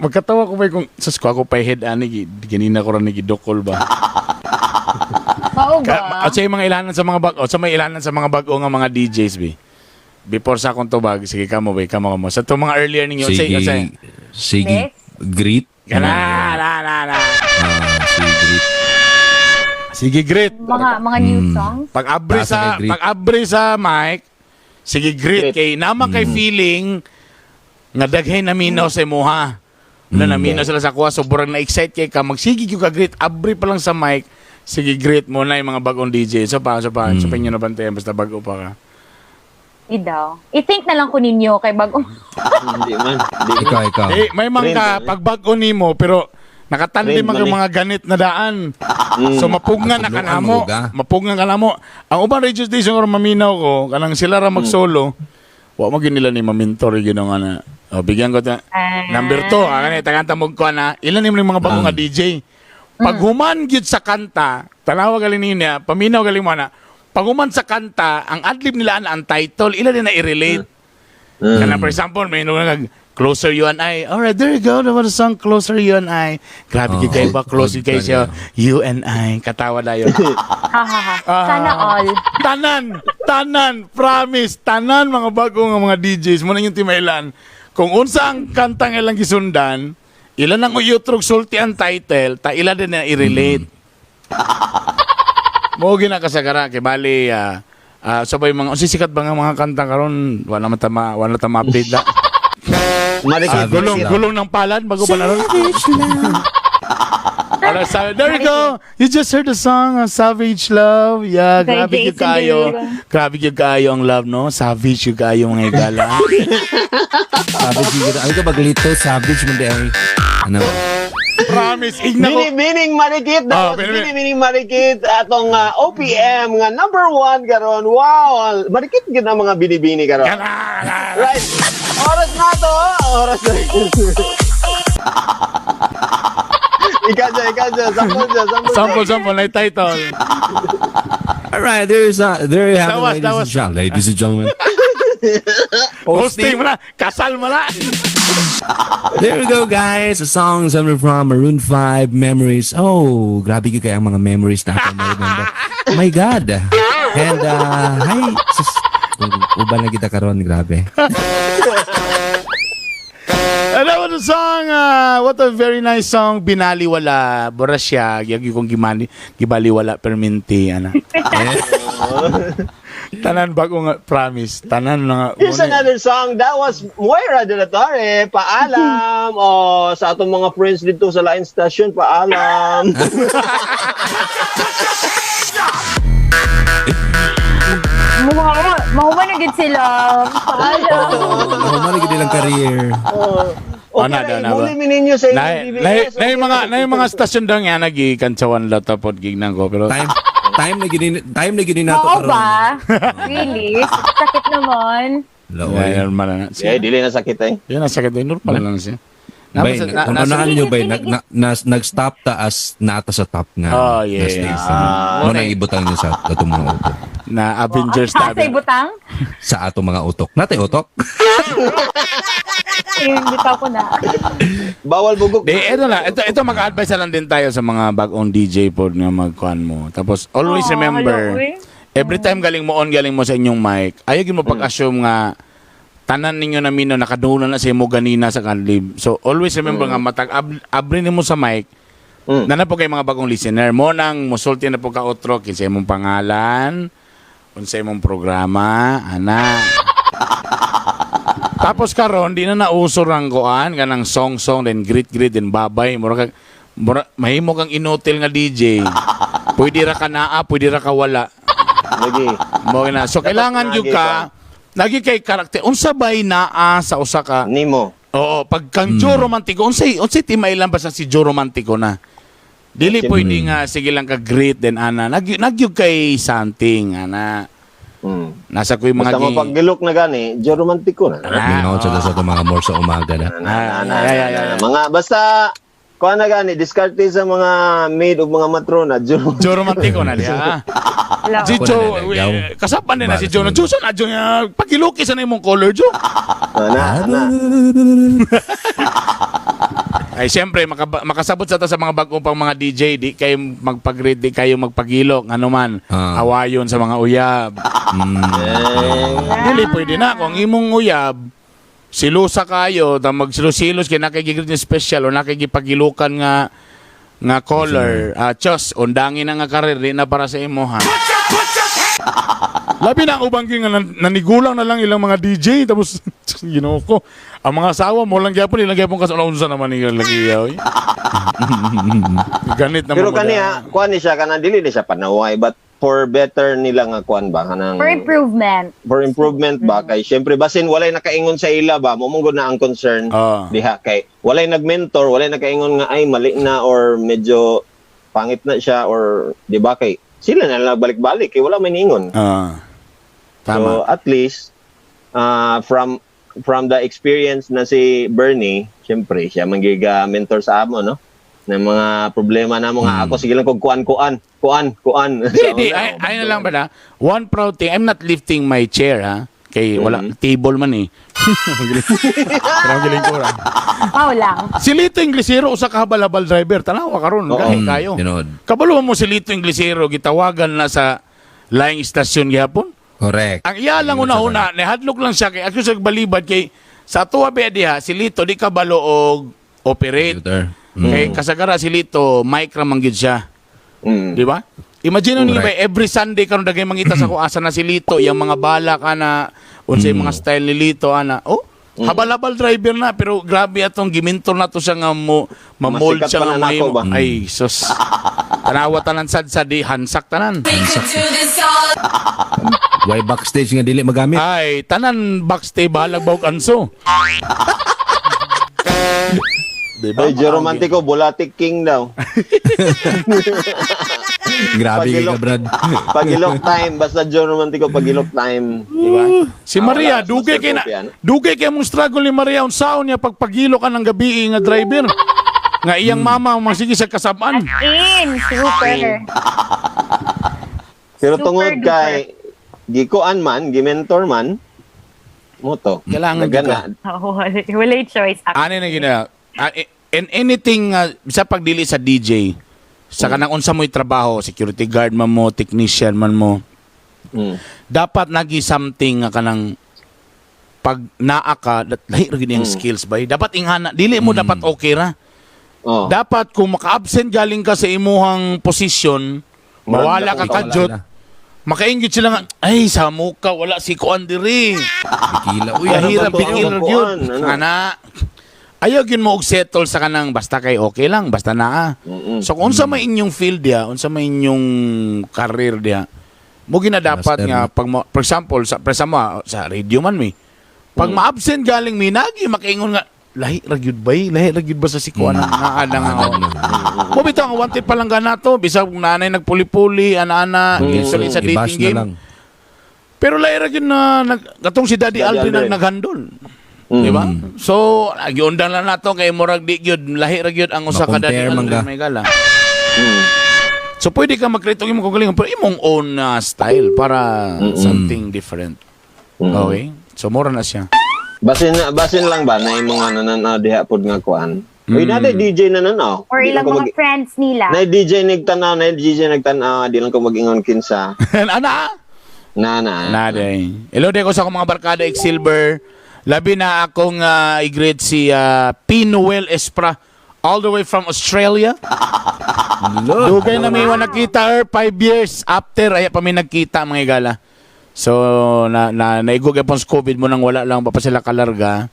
magkatawa ko ba kung sa ako pa head ani ganina ko ran gidokol ba. Mao ba? At sa mga ilanan sa mga bago, sa may ilanan sa mga bago nga mga DJs bi. Before sa akong tubag, sige kamo ba, kamo. Sa to mga earlier ninyo, Sige, greet. na. Sige, greet. Sige, great. Mga new songs? Pag-abri sa mic, sige, great. Kay naman kay feeling nga daghay na minaw sa imuha. Na naminaw sila sa kuha, sobrang na-excite kay ka. Magsige ka great, abri pa lang sa mic, sige, great mo na yung mga bagong DJ. So pa, nyo na bantayan, basta bago pa ka. Daw. I-think na lang ko ninyo kay bagong... Hindi man. Ikaw. May mga pag bago nimo, pero nakatandi mga ganit na daan. So mapungan na kanamo. Mapungan ka namo. Ang ubang radio station or maminaw ko, kanang sila ra mag-solo, wa mo nila ni mamintor gino nga na. O, bigyan ko ta. Number 2, kanay tagantang mo ko na. Ilan yung mga bagong nga DJ. Pag human gyud sa kanta, tanawa galing niya, paminaw galing mo na. Pag human sa kanta, ang adlib nila ang title, ilan din na i-relate. Kana for example, may nung Closer You and I. Alright, there you go. That was the song Closer You and I. Grabe kayo ba? Closer kayo siya. You and I. Katawa na yun. Sana all. Tanan. Promise. Tanan mga bagong mga DJs. Muna yung timailan. Kung unsa ang kantang ilang gisundan, ilan ang uyutrog sulti ang title, ta ilan din na i-relate. Mo ginakasagara kay bali sabay mga sikat ba nga mga kanta karon wala ta ma-update da. Gulong ng palad bago pa naron. There you go. You just heard the song Savage Love. Yeah, grabe yung kayo. Grabe yung kayo ang love, no? Savage yung kayo mga igala. Savage yung ano ka baglito? Savage mo dahil. Ano? Promise, igna ko. Bining marikit daw. Bining marikit atong OPM nga number 1 karon. Wow, marikit gyud ang mga binibini karon. Right. Oras na to. Ikaw Sample na yung title. Alright, there you have it, ladies and gentlemen. Hosting mo na. Kasal mo na. There we go, guys. A song coming from Maroon 5, Memories. Oh, grabe ka kaya ang mga memories na ako remember. My God. And, hi. Uban na kita karon, grabe. And that was the song, what a very nice song, Binaliwala, Borasya, yagi kong gibaliwala, perminti, ana. Tanan bago nga, promise, tanan nga. Here's another song, that was Moira de la Torre, paalam, sa atong mga friends dito sa Line Station, paalam. Mahuman na gid sila. Paalam. Mahuman na gid ilang career. Muli mininyo sa BBS. Na yung mga stasyon daw nga nagikantsawan lang tapos gignan ko pero time na gini nato karon. Oo ba? Really? Sakit naman. Normal na. Dili na sakit eh. Yan na sakit eh. Normal lang siya. Unahan nyo ba, nag-stop taas nata sa top nga. Oh, yeah. Muna ibutang nyo sa atong mga utok. Na Avengers tabi. Sa ibutang? Sa atong mga utok. Natay utok? Bitaw ko na. Bawal bugok. Ito mag-advise lang din tayo sa mga bagong DJ pod nga magkuhan mo. Tapos always remember, every time galing mo sa inyong mic, ayogin mo pag-assume nga tanan ninyo na mino nakadulan na sa imo ganina sa kanlib. So always remember nga matag abri nimo sa mic. Na po kay mga bagong listener mo nang musulti na po ka outro kinsa imong pangalan, unsa imong programa, ana. Tapos karon di na nauso rang kuan kanang song then greet then babay mahimo kang inotel nga DJ. Pwede ra ka naa, pwede ra ka wala. Lagi. Mo na. So kailangan gyud ka lagi kay karakter unsa bay naa sa usa ka nimo. Oo, pag kang Joe Romantico unsay timailan ba sa si Joe Romantico na dili pwede nga sige lang ka greet then ana nagyug kay something ana. Nasa ko yung mga basta mapaggilok na gani Joe Romantico na. Mingaw sa itong mga more sa umaga na. Mga basta kuha na gani, diskarte sa mga maid o mga matrona. Jo romantiko na diha. Hello. Si Ako Jo, na nalagaw. kasapan din na si Para Jo. sa- Jo, saan na Jo niya? Pagilukis na imong color, Jo. Na. Ay, siyempre, makasabot sa to sa mga bagong pang mga DJ, di kayo magpag-read, di kayo magpagilok, ano man, awayon sa mga uyab. Dili, pwede na. Kung imong uyab, silusa kayo, ta magsilos-silos, kaya nakikigrit niya special, o nakikipagilukan nga color, chos, undangin na nga karir, di na para sa imo, ha? Labi na ang ubang king nanigulang na lang ilang mga DJ tapos ginoo ko ang mga asawa mo lang gyapon ilang gyapon kasunsa naman nilang lagi yaw. Ganit naman. Pero kaniya, kuha ni siya, kanang dili ni siya panaway, but for better nila nga kuan ba, kanang... For improvement. For improvement ba, kay syempre, basin walay nakaingon sa ila ba, mumunggo na ang concern, diha, kay walay nag-mentor, walay nakaingon nga, ay, mali na, or medyo pangit na siya, or, di ba, kay sila na lang balik-balik, kay wala may ningon. Tama. So, at least, from the experience na si Bernie, syempre, siya mangiga mentor sa amo, no? Na mga problema na mga ako, sige lang kung kuan. Di, ay na lang ba na? One proud thing, I'm not lifting my chair, ha? Kay wala, table man eh. Pero giling ko ra. Lang. Si Lito Inglesero, usa ka habal-habal driver, tanawa karon gahi kayo. Kabalo mo si Lito Inglesero, gitawagan na sa laing istasyon gihapon. Correct. Ang iya lang una-una, nihadlok lang siya kay ako sa balibad kay sa tuwa ba diha si Lito di kabalo og operate. Kay kasagara si Lito mic ra man gyud siya. Di ba? Imagine ni ba every Sunday karon dagay mangita sa kuasa na si Lito, yung mga bala kana unsay mga style ni Lito ana. Oh, habal-habal driver na pero grabe atong gimentor na to siya nga ma-mold Masikat siya pa nga na may nako ba? ay sus. Tanawa tanan sad di hansak tanan. Why backstage nga dili magamit? Ay, tanan backstage balag bawg anso. Diba? Ay, Jo Romantico, Bulatic King daw. Grabe ka, Brad. Pagilok time, basta Jo Romantico, pagilok time. Diba? Si Maria, wala, dugay Master kay Kopian. dugay kay mong struggle ni Maria unsaon niya pagpagilo ka ng gabi nga driver. Nga iyang mama magsige sa kasaban. Super. Pero Super tungod duper. kay gikuan man, gimentor man, mo to. Kailangan Nagana. Wala choice. Ano na gina? And anything sa pagdili sa DJ, sa kanang unsa mo'y trabaho, security guard man mo, technician man mo, dapat nagi something nga kanang pag naa ka, lahi ra gid yung skills ba? Dapat ingana, dili mo dapat okay ra. Oh. Dapat kung maka-absent galing ka sa imuhang posisyon, mawala ka kadyot, makainggit sila nga, ay, sa muka, wala si Kuan diri. Bikila. Uy, Ano Kahirap ba to? bigil Ano, yun. ano? Ana, ayaw yun mo og settle sa kanang basta kay okay lang, basta naa. So kung unsa may inyong field dia, unsa may inyong career dia, mo gina dapat Master nga na. pag for example sa radio man mi. Pag ma-absent galing mi nagi makaingon nga lahi ra gyud bay, lahi ra gyud ba sa sikuan nga ana nga. Mo bitaw ang wanted pa lang ganato, bisag nanay nagpuli-puli ana-ana insulin sa I-bash dating na game. lang. Pero lahi ra gyud na gatong si Daddy Daddy Aldrin ang Aldrin. naghandol. Di ba? So, agiundan lang nato kay murag di gyud lahi ra gyud ang usa ka Daddy Ma-compare man Aldrin ka. may gala. So pwede ka mag-create og imong kagalingon pero imong own style para something different. Okay? So mura na siya. Basin lang ba na yung mga nananaw diha pod nga kuan. Uy, naday DJ nananaw. Or Di lang ilang ko mga friends nila. Na DJ nagtanaw, na DJ nagtanaw, di lang ko mag-ingon kinsa. Ana? Na. Naday. Hello de ko sa akong mga barkada Silver. Labi na akong i-greet si P. Noel Espra all the way from Australia. Dugay na may nakita her 5 years after ay pa may nagkita mga igala. So naigog yapon sa COVID mo nang wala lang pa sila kalarga.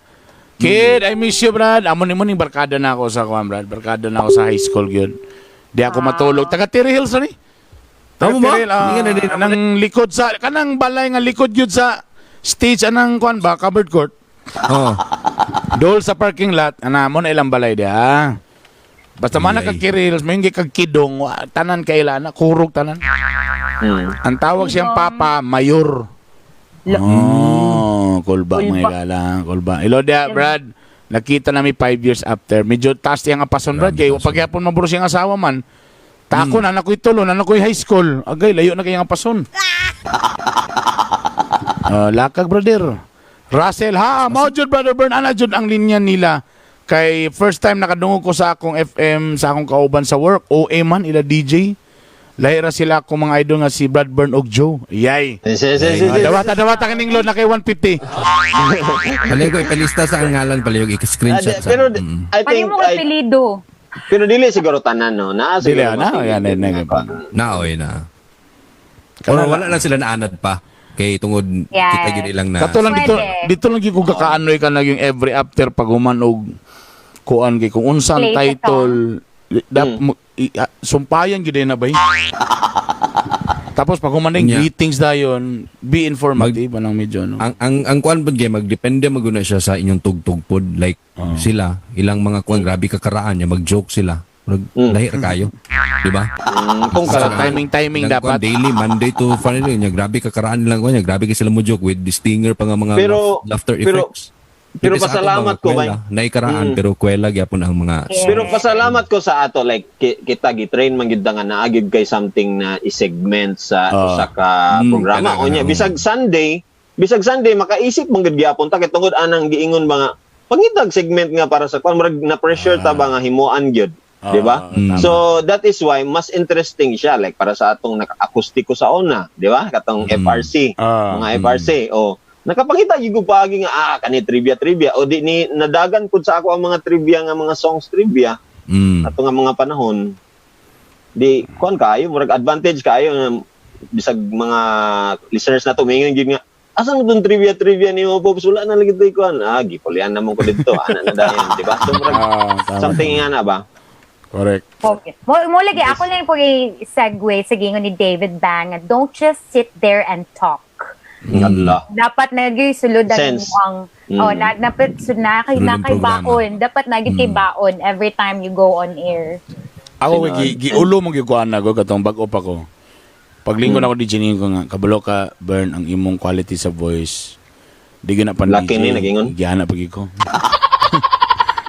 Kid, I miss you, Brad. Amo ni mo ning barkada na ako sa kuan, Brad. Barkada na ako sa high school gyud. Di ako matulog. Taga Terry Hills ni. Tama ba? Terry, Hindi nga na din. kanang likod sa kanang balay nga likod gyud sa stage anang kuan ba covered court. Oh. Dol sa parking lot, ana mo na ilang balay dia. Basta man Ay. kag-kirils, may hindi kag-kidong, tanan kaila na, kurog tanan. Ang tawag siyang Papa, Mayor. Oh, kulba mga gala, kulba. Hello dia, Brad. nakita namin 5 years after. Medyo taas tiyang apason, Brad. Kaya pagyapon maburo siyang asawa man. Tako na ako'y tulo, na ako'y high school. Agay, layo na kayang apason. Lakag, brother. Russell, mao jud brother Bern, ana jud ang linya nila. Kay first time nakadungog ko sa akong FM, sa akong kauban sa work, OA man, ila DJ. Lahira sila akong mga idol nga si Brad Bern og Joe. Yay. Dawata kaning load na kay 150. Palay ko ipalista sa ngalan, palay yung i-screenshot sa. Pero I Pali think mo apelido. pero dili siguro tanan no. Dili Siguro na, yan Naoy na. Or wala lang sila naanad pa. Kay tungod Yes. kita gid lang na. Kato lang Pwede. dito lang gyud ko kakaanoy ka naging every after pag human og kuan kay kung unsang Play title sumpayan gyud na bay. Tapos pag human ning Yeah. greetings dayon, be informative anang medyo no. Ang kuan pod game magdepende maguna siya sa inyong tugtog pod like sila ilang mga kuan grabe kakaraan niya mag-joke sila. Lahi ra kayo. Di ba? kung Sa kala timing Ilang dapat. kuan, daily Monday to Friday niya grabe kakaraan nilang kuan niya grabe kay sila mo joke with the stinger pa nga mga laughter effects. pero Dito sa ato, pasalamat mga ko kwela, naikaraan pero kwela gyapon ang mga Yeah. Pero pasalamat ko sa ato like kita gitrain man gyud nga naagid kay something na i-segment sa usa ka programa kailangan, o nya bisag Sunday makaisip man gyud gyapon ta kay tungod anang giingon mga pangitag segment nga para sa kwan murag na pressure ta ba nga himuan gyud, di ba? So that is why mas interesting siya like para sa atong naka-akustiko sa una, di ba? Katong FRC, mga FRC o nakapakita gyud ko paagi nga kani trivia o di ni nadagan pud sa ako ang mga trivia nga mga songs trivia ato nga mga panahon di kon kayo murag advantage kayo nga bisag mga listeners na tumingon gyud nga asa mo tong trivia nimo Pops wala na lagi tay kon gipulian namon ko dito ana na dayon di ba so murag something nga na ba Correct. Okay. Mo lagi ako lang po i-segue sa gingon ni David Bang. Don't just sit there and talk. Allah Dapat nagsulod Sense. mo ang dapat na kay Sulod ang programa. baon. Dapat nagit kay baon every time you go on air. Ako giulo mo gyud ko ana ko katong bag-o pa ko. Paglingon ako di ko nga kabalo ka Bern ang imong quality sa voice. Di gina pan Laki ni nagingon. Gihana pagi ko.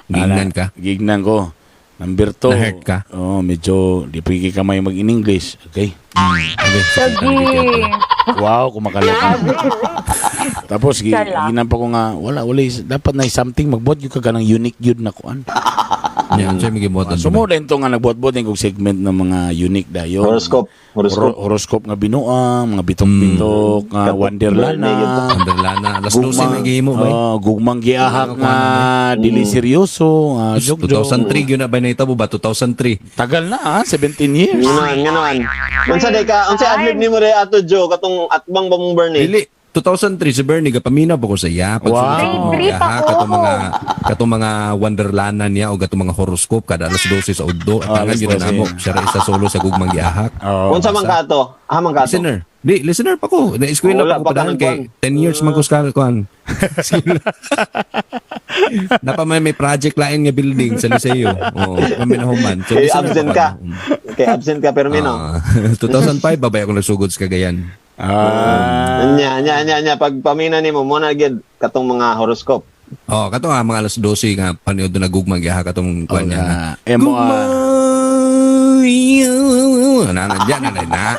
gingnan ka. Gignan ko. Number 2. Na-hurt ka? Medyo di pagi ka may mag-in-English. Okay? Okay. Sige. Wow, kumakalala. Tapos Sala. ginan pa ko nga wala dapat na something magbuot gyud ka ganang unique gyud na kuan. Yan, siya may gimot. Sumo din to nga nagbuot-buot yung segment ng mga unique dayo. horoscope Horoscope nga binuang, mga bitok-bitok, nga Wonderlana. Underlana. Alas 12 may gihimo ba? Gugmang giahak nga dili seryoso. 2003 yun na ba na itabo ba? 2003. Tagal na 17 years. Nganoan. Unsa day ka, unsa adlib nimo re ato Joe katong atbang ba mong Bernie? Dili. 2003 si Bernie gapamina po ko sa iya. Wow. Grade 3 pa ko. Katong mga Wonderlana niya o katong mga horoscope kada alas 12 sa udto. At tangan alas yun 12. na mo. Siya rin isa solo sa gugmang giahak. Unsa man ka ato? Man ka ato? Listener. Di, listener pa ko. Na-eskwela Wala pa ko pa ka padahan kay nagkuhan. 10 years man ko sa kuhan. Napa may project lain nga building sa Liceo. Oo, kami na human. So, Kay listener absent pa ka. ko. Kay absent ka pero mino. 2005 babay ako nagsugod sa Cagayan. Nya pag pamina nimo mo na gid katong mga horoscope. Oh, kato nga mga alas 12 nga paniod na gugmang giahak katong kuan niya. Nandiyan na.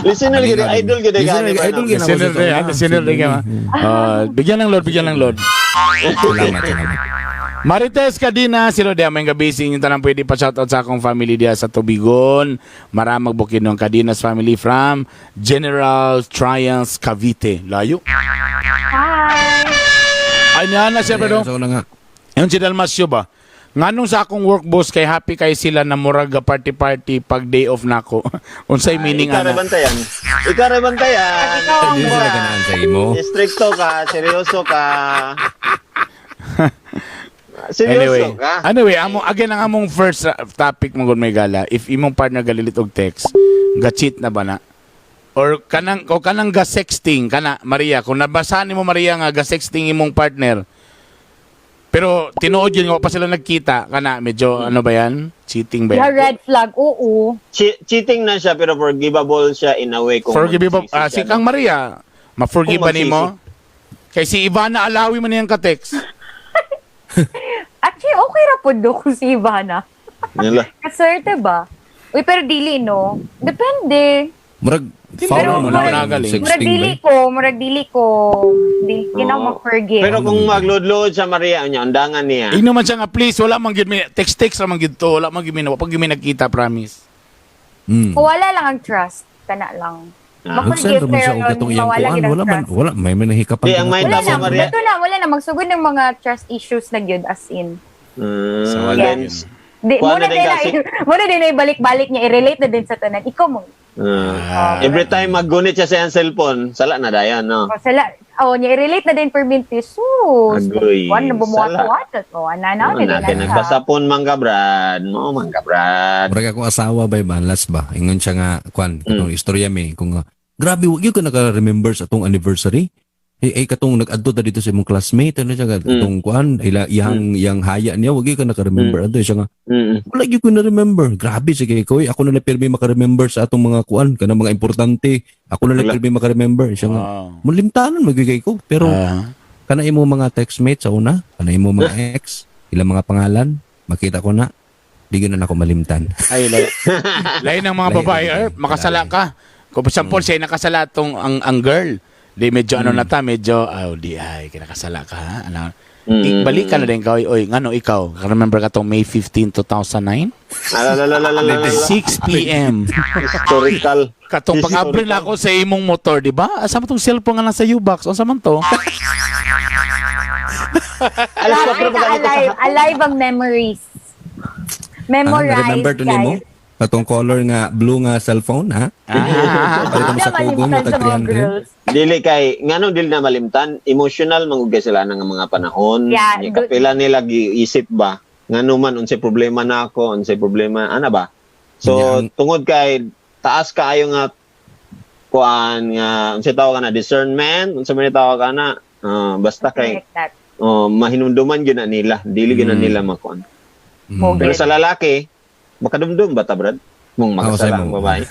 Listener gid idol gid ka ni Idol gid. Sinner ka. Bigyan ng load. Salamat. Marites Cadina, silo dia may gabising yung tanang pwede pa shoutout sa akong family dia sa Tubigon. Maramag bukin ng Cadinas family from General Trias Cavite. Layo. Hi. Ay na siya pero. So na nga. Yung si Dalmasyo ba? Nganong sa akong work boss kay happy kay sila na murag party pag day off nako. Unsay meaning ana? Ikarebantayan. Hindi sila ganaan sa imo. Stricto ka, seryoso ka. Anyway, ang among first topic mo may gala, if imong partner galilit og text, ga-cheat na ba na? Or kanang ga-sexting kana Maria, kung nabasa nimo Maria nga ga-sexting imong partner. Pero tinuod yun nga pa sila nagkita kana medyo ano ba yan? Cheating ba yan? Red flag. Oo. Cheating na siya pero forgivable siya in a way kung Forgivable. magsisi Si siya, Kang no? Maria, ma-forgive ba Kung nimo? Kay si Ivana Alawi man niyang ka-text. Actually, okay ra po do kung si Ivana. Nila. Kaswerte ba? Uy, pero dili, no? Depende. Murag, Pero follow mo na murag- yung murag 16 dili ba? ko, murag dili ko. Di na Oo. mag-forgive. Pero kung magload-load sa Maria niya, undangan niya. Ing naman siya nga, please, wala man gid mi text ra man gid to, wala man gid mi pag mi nakita, promise. Mm. Kung wala lang ang trust, kana lang. Ah. Mag-send naman siya og katong iyang kuan, wala man, wala may nahikapan. Di, ang may Wala tabo, na, Maria. wala na, magsugod ng mga trust issues na yun, as in. So, wala Then, yun. Di, Kuha muna na din din kasi. muna din na ibalik-balik niya, i-relate na din sa tanan. Ikaw mo. every time maggunit siya sa iyang cellphone, sala na dayan, no? Niya i-relate na din per minutes. Agoy, Kuan na sala. bumuhat-wat. Ana Ano natin, nagbasapon mangga, Brad. No, mangga, Brad. Murag ako asawa ba balas ba? Ingon siya nga kuan katong istorya mi kung grabe wag gyud ko naka-remember sa atong anniversary. Katong nag-adto ta dito sa imong classmate ano siya katong kuan yang haya niya wag gyud ka naka-remember adto siya nga wala gyud ko na remember. Grabe sige ko ako na lang pirmi maka-remember sa atong mga kuan kana mga importante. Ako na lang pirmi maka-remember siya nga. Mulimtanon magigay ko pero kana imo mga textmates sa una, kana imo mga ex, ilang mga pangalan, makita ko na di na ako malimtan. Ay, lain ng mga babae, makasala ka. Kung example, siya nakasala tong ang girl. Di medyo ano na ta, medyo, di ay, kinakasala ka ha. Ano, balik ka na din ka, oy, ngano ikaw? Remember ka tong May 15, 2009? 6 p.m. Historical. Katong pag-abri na ako sa imong motor, di ba? Asa mo tong cellphone nga nasa U-box? Asa man to? Alas 4 pa ganito sa Alive ang memories. Memorize, remember to nimo? guys. Katong color nga blue nga cellphone ha? Palito mo sa kugon mo tag 300. Dili kay ngano dili na malimtan, emotional mangugay sila ng mga panahon. Yeah, Ni kapila nila giisip ba ngano man unsay problema na ako, unsay problema ana ba. So Yeah. tungod kay taas kaayo nga kuan nga unsay tawag na discernment, unsay man tawag kana basta kay Like that. mahinumduman gyud na nila, dili gyud na nila makuan. Pero sa lalaki, makadumdum ba ta, Brad? Mong makasala ang mo. babae.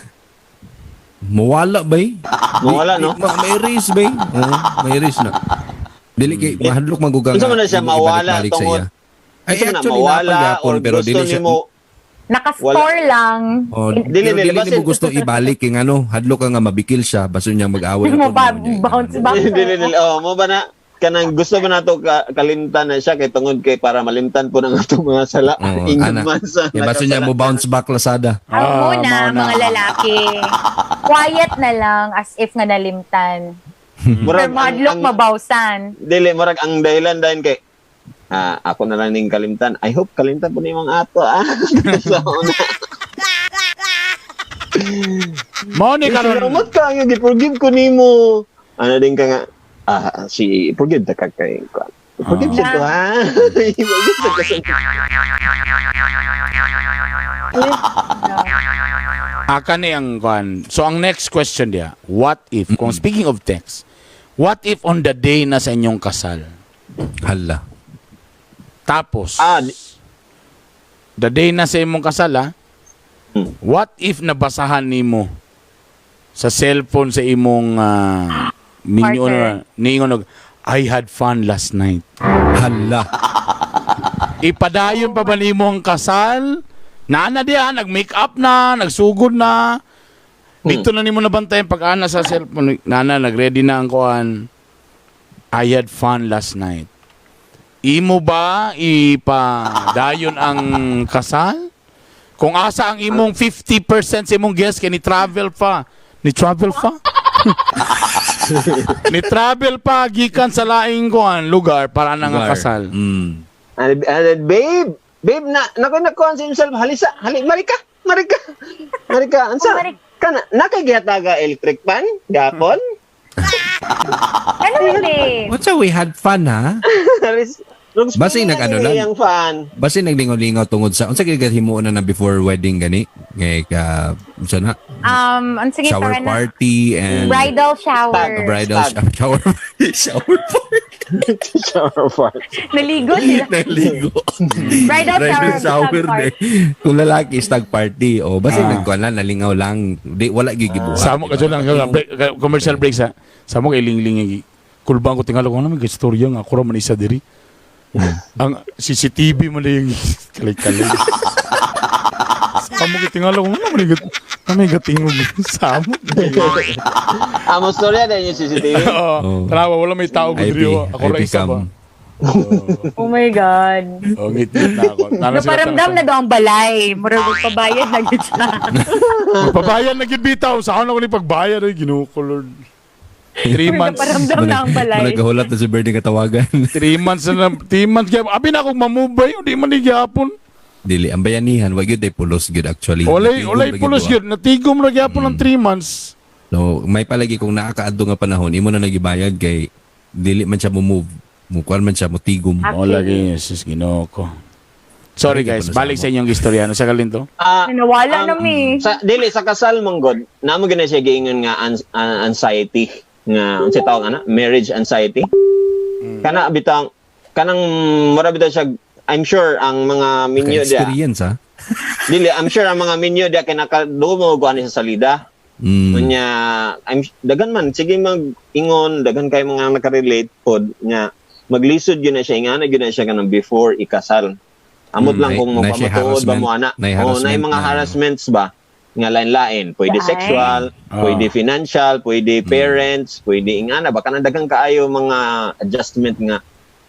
Mawala bay? Mawala, no? May erase bay? May erase na. Dili kay mahadlok magugang. Unsa man na siya mawala tungod? Ay Unsa man na actually mawala napagapon or pero gusto dili siya nimo Naka-score lang. Dili, dili basta- mo gusto ibalik kay ano, hadlok ka nga mabikil siya baso niya mag-away Mo ako, ba, mo niya. bounce back. dili mo ba na kanang gusto ba nato kalimtan na siya kay tungod kay para malimtan po ng atong mga sala. Oo, Ingin ana. man sa Kaya baso niya mo bounce back Lazada. Ang muna, mauna. mga lalaki. Quiet na lang as if nga nalimtan. Pero Murag madlock mabawsan. Dili murag ang dahilan dahil kay ako na lang ning kalimtan. I hope kalimtan po ni mga ato. So, Mao ni karon. salamat ka nga gi-forgive ko nimo. Ano din ka nga si forgive ta ka kay forgive siya to ha. Forgive siya to Aka ni ang kwan. So ang next question dia, what if kung speaking of text, what if on the day na sa inyong kasal, Hala. tapos di- the day na sa imong kasal what if nabasahan nimo sa cellphone sa imong minyo Partner. niingon og I had fun last night. Hala. Ipadayon pa ba nimo ang kasal? Nana diya, nag-make up na, nagsugod na. Dito na nimo nabantayan pag-ana sa cellphone. Nana, nag-ready na ang kuan. I had fun last night. Imo ba ipadayon ang kasal? Kung asa ang imong 50% sa imong guest kay ni travel pa. Ni travel pa? Ni travel pa gikan sa laing kuan lugar para na nga kasal. Babe na nakuan sa himself halisa marika ansa kana nakagihataga electric fan gapon Ano hindi? What's we had fun ha? Basta yung nag-ano lang. Yung fan. Basta naglingaw-lingaw tungod sa unsa gyud himuon na before wedding gani? Ngay ka unsa na? Ang sige Shower para na. party and Bridal shower. bridal shower shower party. Shower party. Naligo sila. Naligo. Bridal shower. shower stag de. Kung lalaki stag party o basta nagkuan lang nalingaw lang. Di wala gyud gibuhat. Samo ka lang commercial break sa. Samo kay lingling kulbang ko tingala ko na may istorya nga ako ra man isa diri. Ang CCTV mo na yung kalay-kalay. Kamu kitingala ko na kami gatingog sa mo. Amo storya din yung CCTV. Oo. Tanawa wala may tao IP, gudriyo. Ako ra IP isa ba. cam. Oh my God. Oh, ngit-ngit na ako. Naparamdam na daw ang balay. Murag magpabayad na gid siya. Magpabayan na gid bitaw. Saan ako ni pagbayad ay Ginoo ko Lord. 3 months. Naparamdam na ang balay. Nagahulat na si Birdie katawagan. 3 months na 3 months kaya abi na akong mamubay di man ni gyapon. Dili, ang bayanihan, wag yun ay pulos good actually. Olay Natigom lagi pulos buwa. gyud. Natigom ra gyapon ng 3 months. No, may palagi kung nakakaadto nga panahon, imo na nagibayad kay dili man siya mo move. Mukuan man siya mo tigom. O lagi sis Ginoo ko. Sorry guys, balik sa inyong istorya. Ano sa kalin to? Nawala na mi. Sa kasal manggod, namo gina siya giingon nga anxiety nga unsa tawag ana? Marriage anxiety. Kana bitang kanang mura bitaw siya. I'm sure ang mga minyo dia. Experience ha. Dili, I'm sure ang mga minyo dia kay nakadumo ko ani sa salida. Nya dagan man sige mag-ingon, dagan kay mga nakarelate pod nya maglisod yun na siya ingana yun na siya kanang before ikasal. Amot lang kung na siya magpamatuod ba mo ana. harassment. Na yung mga harassments ba nga lain-lain, pwede Ay. sexual, pwede financial, pwede parents, pwede ingana baka dagang kaayo mga adjustment nga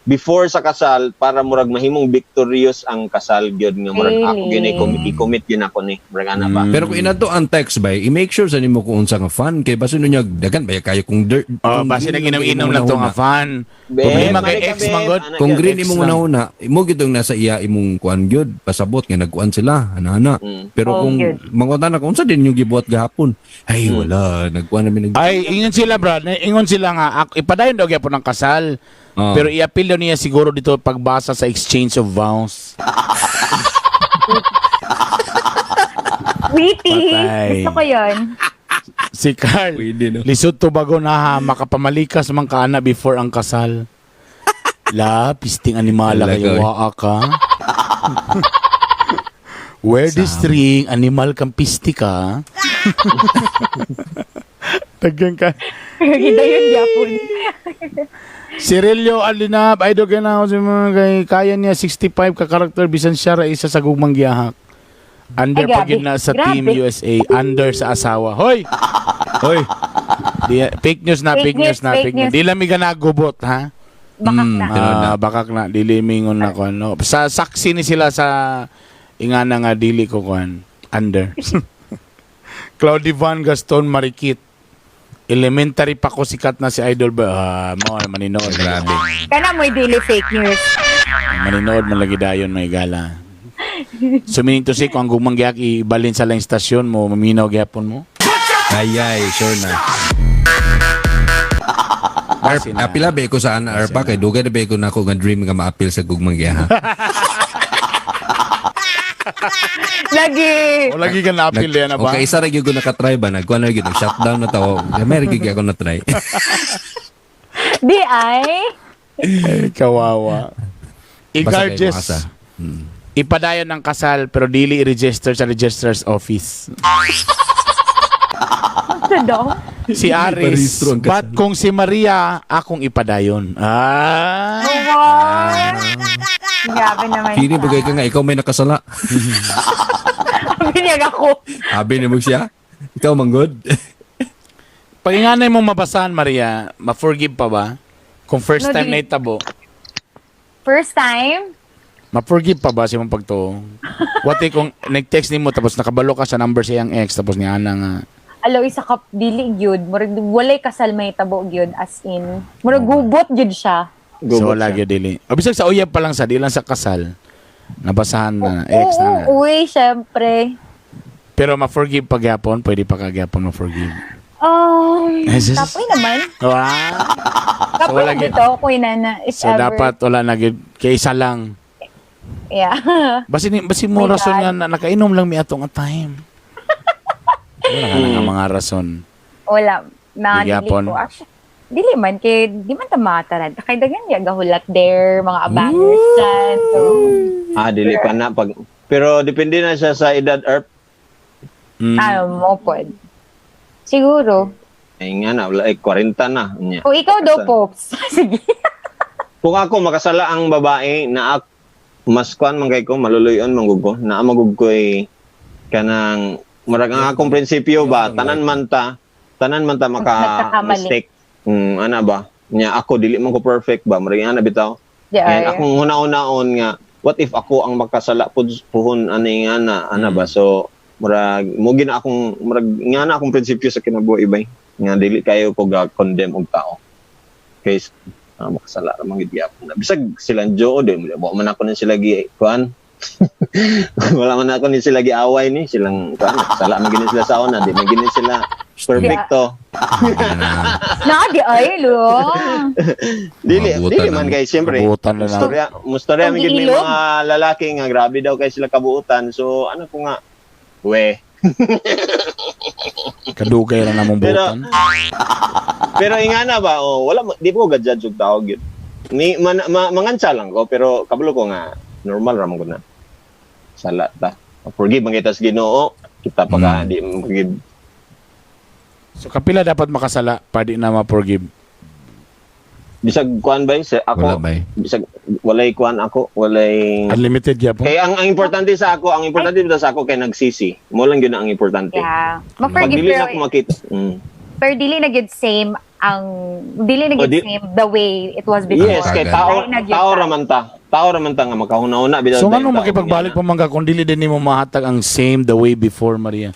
before sa kasal para murag mahimong victorious ang kasal gyud nga murag ako gyud i-commit gyud ako ni murag ana ba. Pero kung inato ang text ba, i-make sure sa nimo kung unsa nga fan kay basin niya dagan ba kayo kung dirt. Oh, basi nang inom-inom lang to nga fan. Be, Problema kay mali ka, ex be. manggod. Ana Kung gyud, green ex imong lang. una imo gitong nasa iya imong kuan gyud pasabot nga nagkuan sila ana. Pero Oh, kung gyud. mangutan na kung unsa din yung gibuhat gahapon. Ay wala, nagkuan namin Ay, ingon sila brad. Ingon sila nga ipadayon daw gyapon ng kasal. Oh. Pero i-appeal daw niya siguro dito pagbasa sa exchange of vows. Witty. Patay. Gusto ko yun. Si Carl, Pwede, no? lisod to bago na makapamalikas man ka ana before ang kasal. La, pisting animala Talaga, kayo, eh. waa ka. Wear this ring, animal kang pisti ka. Tagyan ka. Gida yun, yapon. Si Relio Alinab, idol ka na ako sa mga kaya niya 65 ka karakter, bisan siya ra isa sa gugmang giyahak. Under Ay, grabe. pagin na sa Grabe. Team USA, under sa asawa. Hoy! Hoy! Fake news na, fake news na, fake news. Di lang mi ka nagubot, ha? Bakak na. Bakak na, dili mingon na ko. No? Sa saksi ni sila sa ingana nga dili ko kuan under. Claudia Van Gaston Marikit. Elementary pa ko sikat na si Idol ba? Mo maninood. Grabe. Kana mo'y daily fake news. Maninood man lagi dayon may gala. Sumining to si kung ang gumang giyak ibalin sa lang stasyon mo, maminaw gyapon mo. Ay, sure na. Basi na. Apila ba ko sa ana arpa kay dugay na ba ko nako nga dream nga maapil sa gugmang giha. Lagi. O lagi ka na-appeal yan na ba? Okay, isa ra gyud ko nakatry ba nagkuan na gyud shutdown na tawo. May gyud ako na try. Di ay. Ay, kawawa. I-gorgeous. Basta Ipadayon ng kasal pero dili i-register sa registrar's office. Ito daw. Si Aris, Iparehistro ang kasal. ba't kung si Maria, akong ipadayon? Ah! Wow. Grabe naman. Kini bagay ka nga ikaw may nakasala. Biniyag ako. Abi ni mo siya. Ikaw manggod. Pag inganay mong mabasahan, Maria, ma-forgive pa ba? Kung first No, time di- na itabo, First time? ma-forgive pa ba si mong pagto? What if kung nag-text ni mo tapos nakabalo ka sa number sa iyang ex tapos ni Ana nga, Alo isa ka dili gyud. Murag walay kasal may tabo gyud as in. Murag gubot gyud siya. so wala gyud dili. O bisag sa uyab pa lang sa, di lang sa kasal. Nabasahan na, ex na. Uy, syempre. Pero ma-forgive pa gyapon, pwede pa kagyapon ma-forgive. Kapoy naman. Wow. Kapoy wala na gyud. dito, kuy na if So ever. dapat wala na gyud kay isa lang. Yeah. Basi mo My rason God. nga na nakainom lang mi atong a time. Wala ka na nga mga rason. Wala. Mga dili Bigyapon. ko. Actually, dili man. Kay, di man tamataran. Kay dagan niya gahulat there, mga abangers dyan. So, Dili pa na pag pero depende na siya sa edad Erp. mo pod. Siguro. Ay nga na, wala 40 na niya. O ikaw daw, Pops. Sige. Kung ako makasala ang babae na mas kuan man kay ko maluluyon manggug ko na magug ko'y kanang murag ang akong prinsipyo ba tanan man ta maka Nagkakamali. mistake. Ana ba? Nya ako dili man ko perfect ba murag ana bitaw. And akong una-unaon nga what if ako ang makasala puhon ani nga ana ba so murag mo gina akong murag nga na akong prinsipyo sa kinabuhi bay nga dili kayo ko ga condemn og tao. Kay makasala ra man gid gyapon. Bisag silang Joe din, wa man ako ni sila gi kuan. Wala man ako ni sila gi away ni silang kuan. Makasala man gid sila sa una, di man gid sila perfecto. Na, di ay, lo. Dili Kabuutan man lang. kay siyempre. Kabuutan na lang. Mustorya man gid may Pag-iilog. mga lalaki nga grabe daw kay sila kabuutan. So ano ko nga Kadugay lang namong Pero- buutan. Pero ingana ba, wala di ko ga-judge og tao gyud. Ni mangansa lang ko pero kabalo ko nga normal ra man gud na. Sala ta. Forgive man kita sa Ginoo, kita pa ka di forgive. So kapila dapat makasala pa di na ma-forgive. Bisag kuan ba Wala ako? ba? Bisag walay kuan ako, walay Unlimited gyapon. kay ang importante sa ako, sa ako kay nagsisi. Mo lang gyud ang importante. Yeah. Pag Ma-forgive dili na pero, ko makita. pero dili na gid same dili na Oh, gid same the way it was before. Yes, kay Lain na gyud tao ta. raman ta nga makahuna-una bitaw. So tayong ngano tao. makipagbalik pa man ka kung dili din nimo mahatag ang same the way before, Maria?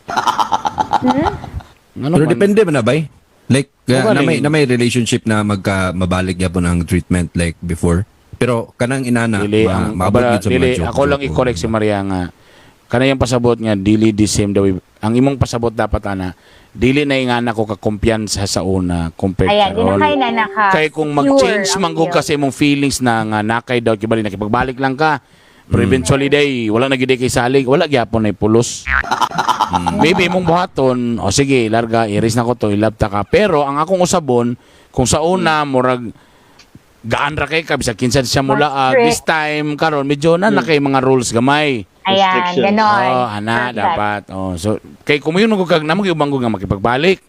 Ngano Pero man? depende man na bay. Like O, na may relationship na mabalik gyapon ang treatment like before. Pero kanang inana Dili ang maabot bara, gyud sa mga dili joke. ako lang i-correct si Maria nga kanayang pasabot nga dili the same the way. Ang imong pasabot dapat ana dili na ingana ko ka kumpiyansa sa una compared Ayan, di na karon. kayo na naka Kay kung mag-change man gud kasi imong feelings na nga nakay daw kibali nakipagbalik lang ka. Pero eventually day wala na gid kay salig, wala gyapon ay pulos. Maybe imong buhaton, o sige, larga, iris na ko to, ilabta ka. Pero ang akong usabon, kung sa una, murag, gaan ra kay ka, bisag kinsa siya mula, Strict. this time, karon medyo na kay mga rules gamay. Ayan, Restriction. ganon. Oh, ana, Perfect. dapat. Oh, so, kay kumayon ko kag namang ibang nga makipagbalik.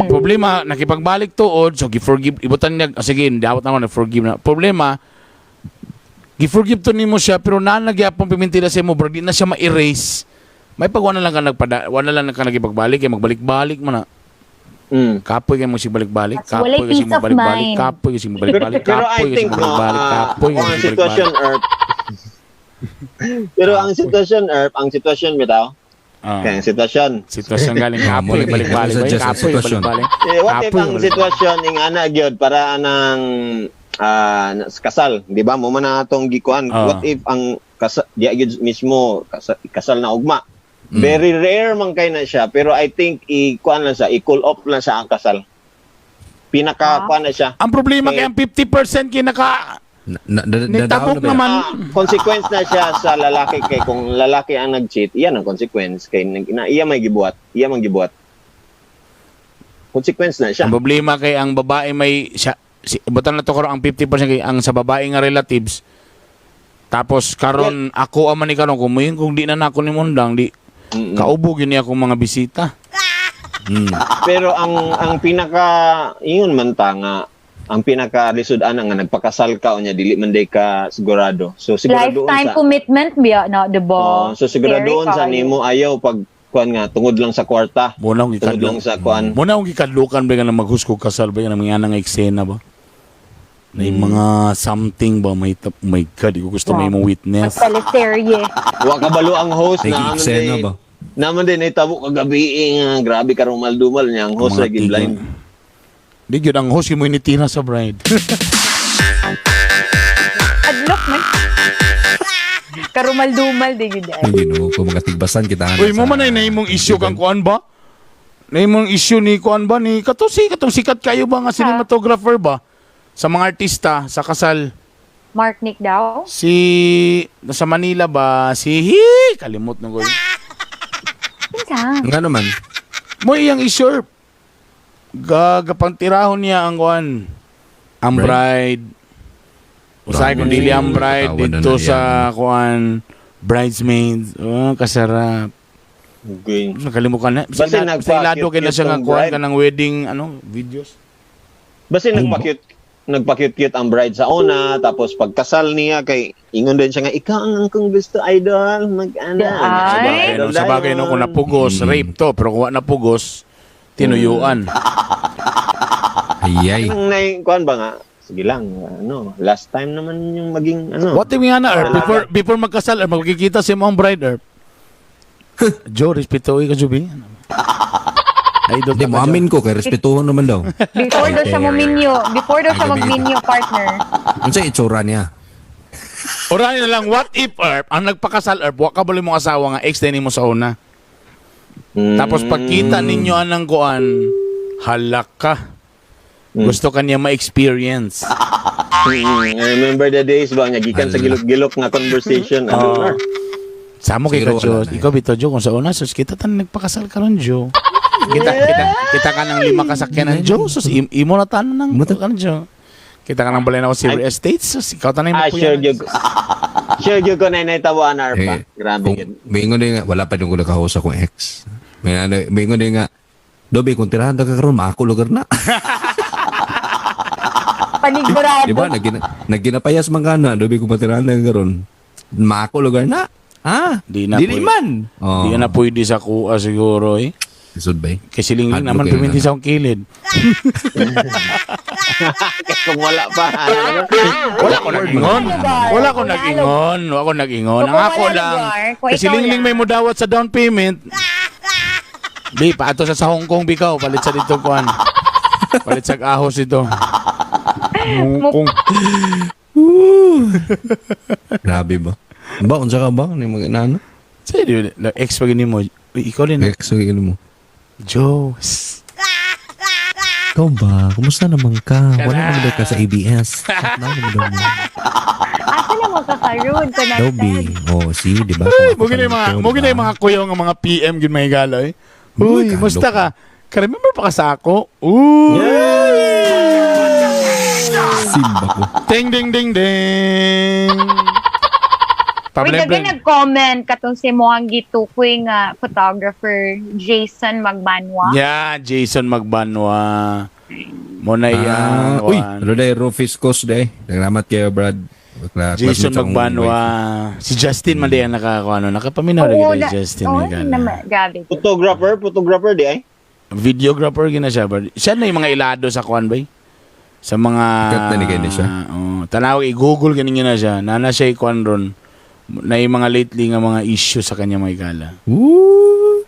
Problema, nakipagbalik tuod, so gi-forgive, ibutan niya, sige, dapat naman na-forgive na. Problema, gi-forgive to nimo siya, pero nagyapon pimentira sa mo, bro, di na siya ma-erase. May pag wala lang ka nagipagbalik, kaya magbalik-balik mo na. Kapoy kayo mo si balik-balik. That's walay Kapoy kayo si peace of magbalik-balik. mind. Kapoy kayo si magbalik-balik. Pero I Kapoy kayo si think no, magbalik-balik. Kapoy kayo ang si sitwasyon magbalik-balik. pero ang sitwasyon bitaw. Ah. Kaya ang sitwasyon. Sitwasyon galing Ah, kapoy muli, balik-balik. suggest ang Kapoy sitwasyon. balik-balik. What if Kapoy ang balik-balik. sitwasyon ingana gyud para anang kasal, di ba? Mo man na atong gikuan. Ah. What if ang kasal di gyud mismo kasal na ugma. Very rare man kay na siya, pero I think i-kuan lang siya, i-cool off lang siya ang kasal. Kuan na siya. Ang problema kaya ang 50% kinaka nitabok na ba? naman. Consequence na siya sa lalaki kay kung lalaki ang nag-cheat, iyan ang consequence kay iya may gibuhat, iya man gibuhat. Consequence na siya. Ang problema kay ang babae may siya, butan na to karon ang 50% kay ang sa babae nga relatives. Tapos karon ako aman ni karon kung di na nako ni mundang di kaubo gyud niya akong mga bisita. Pero ang pinaka ingon man ta nga ang pinaka lisod-an nga nagpakasal ka unya dili man day ka sigurado. So siguradoon Lifetime sa commitment biya na, diba? so siguradoon Scary sa kayo. nimo ayaw pag kuan nga tungod lang sa kwarta. Muna akong Tungod lang ikadlok. sa kuan. Muna akong ikadlukan ba nga maghuskog kasal ba nga mga nga eksena ba? Na yung mga something ba may my god, ko gusto may mga witness. Teleserye. Wa kabalo ang host na Nag-eksena ba? Naman din itabo kagabi nga grabe ka rumal-dumal niya ang host Mga lagi tigil. blind. Di gyud ang host mo initira sa bride. Adlok man. Karumal-dumal, di gud ay. Hindi no ko magatigbasan kita. Uy, mo man ay naimong issue kang kuan ba? Naimong issue ni kuan ba ni katong sikat kayo ba nga cinematographer ba? Sa mga artista sa kasal. Mark Nick daw. Si sa Manila ba si kalimot na ko. Kinsa? Nga naman. Mo iyang issue. Gagapang tirahon niya ang kuan. Ang bride. Usay kung dili ang bride Katawan na dito na sa kuan bridesmaids. Oh, kasarap. Okay. Nakalimutan na. Basta Sa ilado kay na siya nga nagpa-cute-cute kuan bride. kanang wedding videos. Basta nagpa-cute nagpa-cute-cute ang bride sa una, tapos pagkasal niya kay ingon din siya nga ikaw ang akong gusto idol, mag-ana. Ay. Sa bagay no, kung napugos, rape to, pero kung napugos, tinuyuan. Ayay. Anong kuan ba nga? Sige lang, last time naman yung maging What if nga na, Erp? Before magkasal, Erp, magkikita si mong bride, Erp. Joe, respetuoy ka, Jubi. Idol Hindi, ka, maamin ko, kay respetuhan naman daw. Before daw siya maminyo. Before daw siya magminyo, partner. Ano sa itsura niya? Orahin na lang, what if, Erp, ang nagpakasal, Erp, wak ka bali mong asawa nga, ex din mo sa una. Tapos pagkita ninyo anang kuan, halak ka. Gusto ka niya ma-experience. I remember the days ba, gikan sa gilok-gilok nga conversation. Samo kay ka, Siguro Jo. wala na Ikaw, Bito, Jo, kung sa una, sus, kita tan nagpakasal ka ron, Jo. Kita ka ng 5 kasakyanan, Jo. Sus, imo na tan ng kan, Jo. Kita ka ng balay na Silver Estates, sus, ikaw tan na Sure gyud ko na naitabuan na Arpa. Eh, Grabe kung, yun. Bingon din nga, wala pa yung ko nakahost akong ex. Bingon din nga, Dobi, kung tirahan ka karoon, maako lugar na. Panigurado. Diba? Nagginapayas man ka na, Dobi, kung matirahan ka karoon, maako lugar na. Di na Dili pwede. man. Oh. Di na pwede sa kuha siguro, eh. Isod ba eh? Kasi lingling Hadlok naman yun, puminti ano? sa akong kilid. Kung wala pa. Wala ko nag-ingon. Wala ko nag-ingon. Wala ko nag-ingon. Ang ako lang. Kasi lingling may mudawat sa down payment. Bi, paato sa Hong Kong, bikaw. Palit sa dito, kuan. Palit sa ahos ito. Kung Grabe ba? Ba, unsa ka ba? Ano yung mga inano? Sige, ex pag mo. Uy, ikaw din. Ex, okay mo. Jokes. Ikaw ba? Kumusta naman ka? Wala naman daw ka sa ABS. Wala naman daw mo. Asa na magkakaroon? Dobi. Oh, see, di ba? Mugi na yung mga kuya nga mga PM gin may gala eh. Uy, Uy, musta ka? kalok. Ka-remember pa ka sa ako? Uy! Simba ko. Ding, ding, ding, ding! Uy, gabi nag-comment katong si Mohang Gitukoy nga photographer Jason Magbanwa. Yeah, Jason Magbanwa. Muna yan. Uy, ano dahil Rufus Cos dahil. Naglamat kayo, Brad. Jason Magbanwa. Si Justin man diyan nakapaminaw lagi kay Justin. Grabe. Photographer di ay? Videographer gina siya. Siya na yung mga ilado sa kuan bay. Sa mga Sikat na ni kaya siya. Tanaw i-Google ganin na siya. Nana siya kuan ron. Na yung mga lately nga mga issue sa kanya may gala. Woo!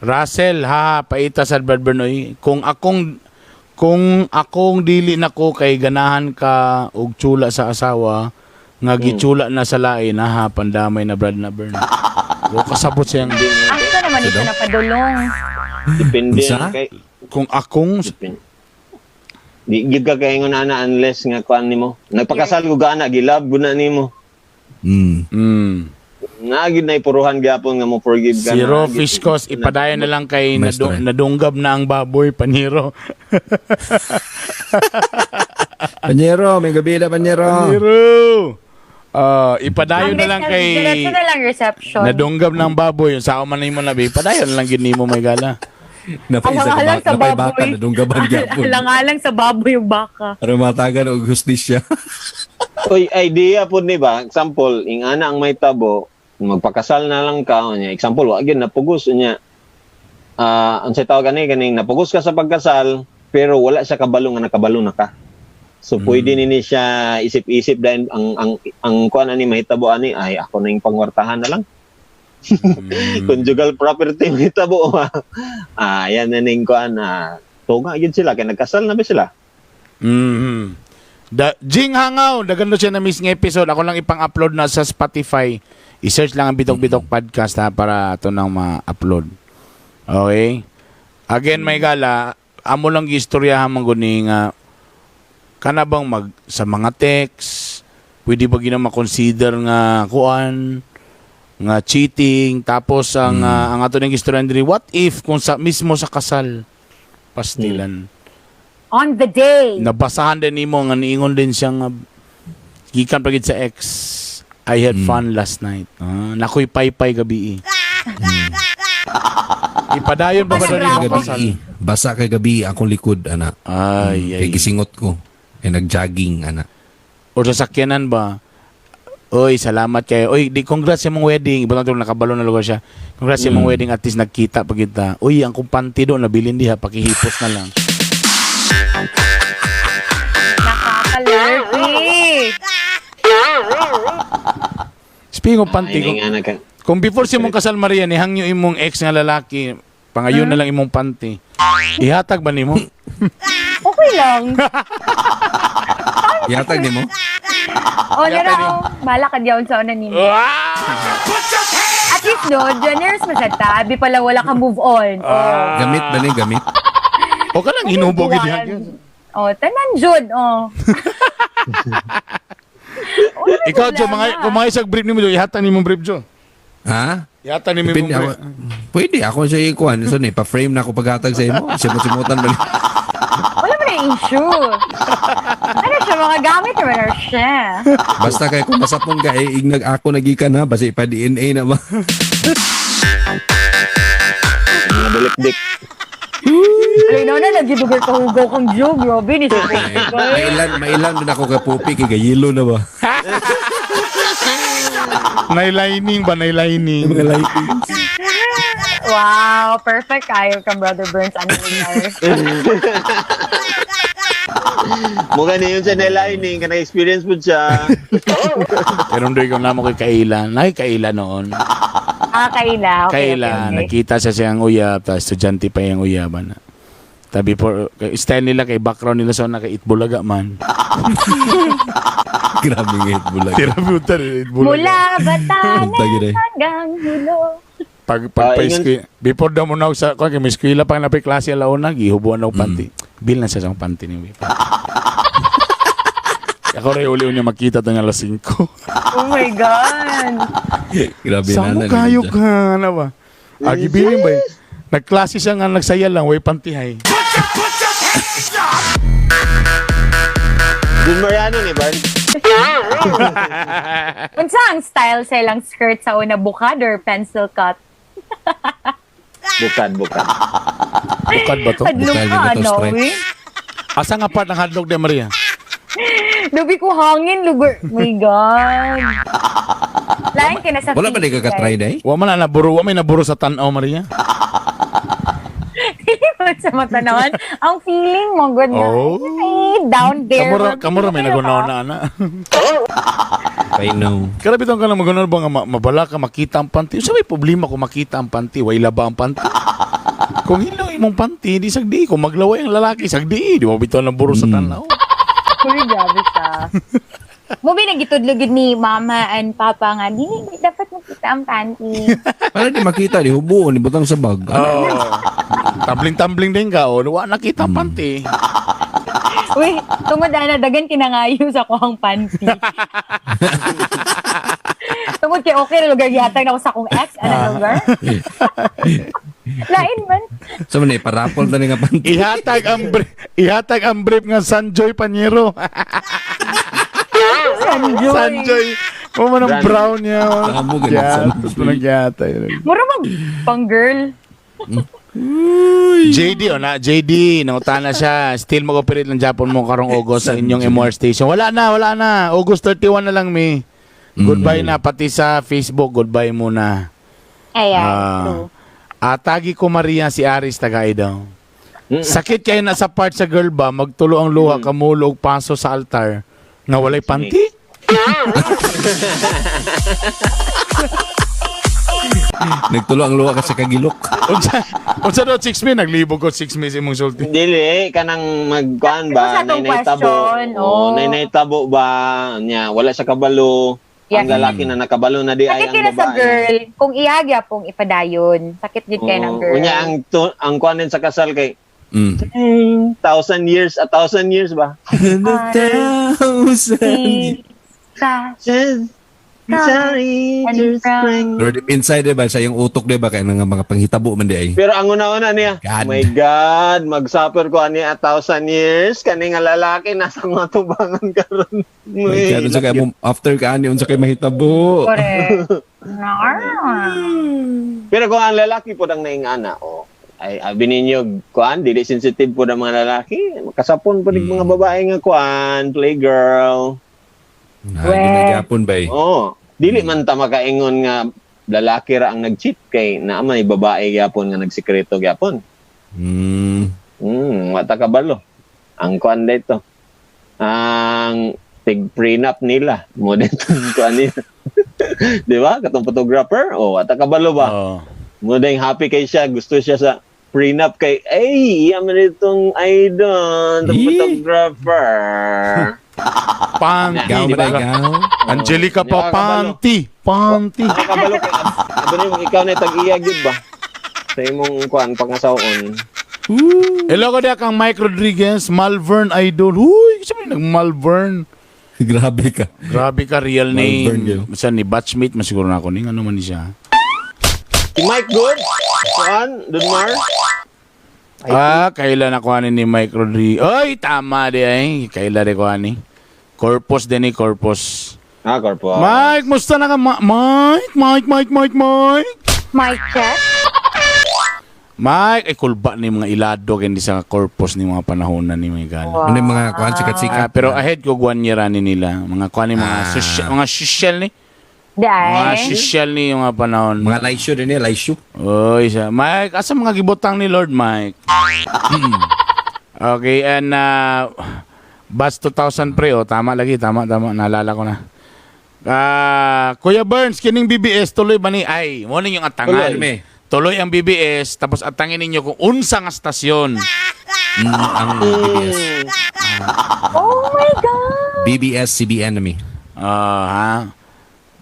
Russell, paita sa Bradburn, kung akong dili nako kay ganahan ka og tsula sa asawa, nga gitsula na sa lain, pandamay na Brad na burn. Wo kasabot siyang Asa naman ito napadulong? Depende Unsa? kay kung akong di gid ka kay ingon ana unless nga kuan nimo. Nagpakasal ko gana gilab guna nimo. Nagid na ipuruhan gyapon nga mo forgive ka. Zero fish cost, ipadayon na lang kay Maestro. nadunggab na ang baboy, paniro. Panyero, may gabi na, Panyero. Paniro! Ipadayon na lang kay Diretso na lang reception. nadunggab na ang baboy. Yung sao man na mo nabi, padayon na lang gini mo may gala. Alang-alang sa baka baboy. na doon gaban gyapon. Alang-alang sa baboy yung baka. Para matagan og hustisya. Oy, idea po ni ba? Example, ing ana ang may tabo, magpakasal na lang ka nya. Example, wa gyud napugos nya. Unsay tawag kaning napugos ka sa pagkasal, pero wala siya kabalo nga nakabalo na ka. So pwede nini siya isip-isip dahil ang kuan ani mahitabo ani ay ako na yung pangwartahan na lang. Conjugal property mahitabo. Yan na ning kuan tuga gyud sila kay nagkasal na ba sila. Jing Hangaw, dagando siya na miss nga episode. Ako lang ipang-upload na sa Spotify. I-search lang ang Bitok-Bitok Podcast para ito nang ma-upload. Okay? Again, may gala, amo lang gistoryahan mong guni nga kana bang sa mga text, pwede ba gina ma-consider nga kuan, nga cheating, tapos ang ato ng gistoryahan diri, what if kung mismo sa kasal, pastilan. On the day. Nabasahan din nimo nga niingon din siyang gikan pagid sa ex. I had fun last night. Nakoy paypay gabi. Ipadayon ba ba Ano doon bravo? yung kasal? Basa kay gabi akong likod ana. Ay. Kay gisingot ko. nag-jogging, ana. O sa sakyanan ba? Oy, salamat kayo. Oy, di congrats sa mong wedding. Iba na nakabalo na lugar siya. Congrats sa mong wedding, at least nagkita pa kita. Uy, ang kumpanti doon, nabilin diha, pakihipos na lang. Nakakalurky. Speaking of panty, Ay, nga naka. kung before si mong kasal Maria, nihangyo imong ex nga lalaki, pangayon na lang imong panty. Ihatag ba nimo? Okay lang. Yatag ni mo? O, nara, bala ka diyan sa una nimo. At least, no, generous mo sa tabi pala wala ka move on. Gamit ba ni gamit? O ka lang hinubogin diha. Tanan jud, Ikaw, Jo, kung mga isang brief nimo, Jo, ihatag nimo brief, Jo. Ha? Ihatag nimo Depende imong ako. brief. Pwede ako sa ikuan. So ni pa-frame na ako paghatag sa imo. Simot-simutan ba ni? Wala mo na issue. Ano siya, mga gamit naman na siya. Basta kay kung masapon ka ignag ako nagikan ha basi pa DNA na ba? Mga bulikdik. Alay na, nagibugay ka hugaw kang Joe, grabe, ni sa Mailan din ako ka pupi kay gayilo na ba? Nailining ba? Nailining. Mga lighting. Wow, perfect kayo kang Brother Burns. Ano nangyari? Mukha na yun sa nilining, ka na-experience po siya. Pero doon ikaw naman kay Kaila. Kaila noon. Kaila. Okay, Kaila, okay. nakita siya siyang uyab, tapos estudyante pa yung uyaban. Tabi po, style nila kay background nila sa kay Itbulaga man. Grabe nga bulag. Tirabutan, Itbulaga. Mula Batanes Tagi na. hanggang Hulo. Pag ingon- before daw mo na sa kung may eskwela pa na klase alauna, gihubuan na panty. Bil na siya sa panty ni Wipa. Ako rin uli niya makita ito nga alas 5. Oh my God. Grabe Saan mo na kayo ka? Ano ba? Gibilin ba? Nagklase siya nga nagsaya lang, way pantihay. Dun Mariano ni Barn. Unsa ang style sa ilang skirt sa una, bukad or pencil cut? Bukad. Bukad ba to? Hadlok Bukad, ka, bukad, ano, straight. eh? Asa nga part ng hadlok de Maria? Lubi ko hangin, lugar. My God. Lain ka na sa Wala ba di ka ka-try day? Wa man na naburo, wa may naburo sa tanaw Maria. sa mata naman. Ang feeling mo, good na. Oh. Ay, down there. Kamura may nagunaw na ana. I know. Karabi tong ka na magunaw ba nga mabala ka makita ang panty. Sa may problema kung makita ang panty, way laba ang panty. Kung hilaw imong panty, di sagdi. Kung maglaway ang lalaki, sagdi. Di mo bitaw ng buro sa tanaw. Uy, grabe siya. Mumi nagitudlugid ni mama and papa nga, di dapat makita ang panty. Para di makita, di hubuon, di butang sa bag. Oh. Tumbling-tumbling din ka, o. Wa nakita ang panty. Uy, tungod na dagan kinangayo sa kuhang panty. Tungod kay okay na lugar yatag na ako sa kong ex, ano lugar? Lain man. So man parapol na ni nga panty. Ihatag ang brief nga Sanjoy Panyero. Sanjoy. Sanjoy. O man ang brown niya. Tamo ganun, Tapos Sanjoy. mo nagyatay. Mura mag pang girl. JD o na, JD, nautana siya. Still mag-operate ng Japon mo karong August sa inyong MR station. Wala na. August 31 na lang, mi. Goodbye na, pati sa Facebook, goodbye muna. Ayan, Ah. true. Tagi ko Maria si Aris tagay daw. Sakit kayo na sa part sa girl ba, magtulo ang luha, kamulo og paso sa altar, nga walay panty? Nagtulo ang luwa ka sa kagilok. Unsa daw 6 mi naglibog ko 6 mi sa imong sulti. Dili, kanang magkuhan ba? Kung sa tong Nay tabo. question, oh. Nay tabo ba? Nya, wala sa kabalo. Yeah. Ang lalaki na nakabalo na di ay Sakit ang kayo na sa babae. girl. Kung iagya pong ipadayon. Sakit din kayo ng girl. Unya ang kuhan din sa kasal kay Mm. 1,000 years ba? Sorry, Pero deep inside, diba, sa yung utok, diba, kaya nga mga panghitabo man di ay. Pero ang una-una niya, God. oh my God, mag-suffer ko ani 1,000 years, kani nga lalaki nasa mga tubangan karon. Kaya sa kaya mo, after ka ani, unsa kay mahitabo. Correct. Pero kung ang lalaki po ang naingana, ay abi ninyo kuan dili sensitive po ng mga lalaki. Kasapon po mga babae nga kuan, playgirl. Hindi na gyapon ba eh. Oh, dili man ta makaingon nga lalaki ra ang nag-cheat kay naa may babae gyapon nga nagsikreto gyapon. Wata kabalo. Ang kuan dito. Ang prenup nila. Mo dito kuan nila. Di ba? Katong photographer. Oh, wata kabalo ba? Mo ding happy kay siya, gusto siya sa prenup kay yaman itong idol, the photographer. Panty. Gaw ba gaw? Angelica pa, Nakakabalo. panty. Kabalo kay abon mo ikaw na tag-iya gyud ba? Sa imong kuan pangasaon. Hello ko dia kang Mike Rodriguez, Malvern Idol. Huy, sabi nag-Malvern. Grabe ka. Grabe ka, real Malvern name. yun. Basta ni batchmate, masiguro na ako ning ano man ni siya. Si Mike Good? Kuan, Dunmar? Kailan nakuhanin ni Mike Rodriguez? Oy, tama di ay. Kailan di kuhanin? Corpus din ni Corpus. Corpo. Mike, musta na ka? Mike. Mic check. Mike, ay kulba ni mga ilado hindi sa Corpus ni mga panahon na ni mga gala. Wow. Ano yung mga kuhan sikat-sikat? Pero ahead ko guwan niya ranin nila. Mga kuhan ni mga social ni. Mga Dahil. social ni yung mga panahon. Mga laisyo din eh, laisyo. Oy, siya. Mike, asa mga gibotang ni Lord Mike? Okay, and Batch 2000 pre, tama lagi, tama, naalala ko na. Kuya Burns, kining BBS, tuloy ba ni? Ay, mo yung atangan. Tuloy ang BBS, tapos atangin ninyo kung unsa nga stasyon. Ang BBS. Oh my God! BBS, CBN na mi.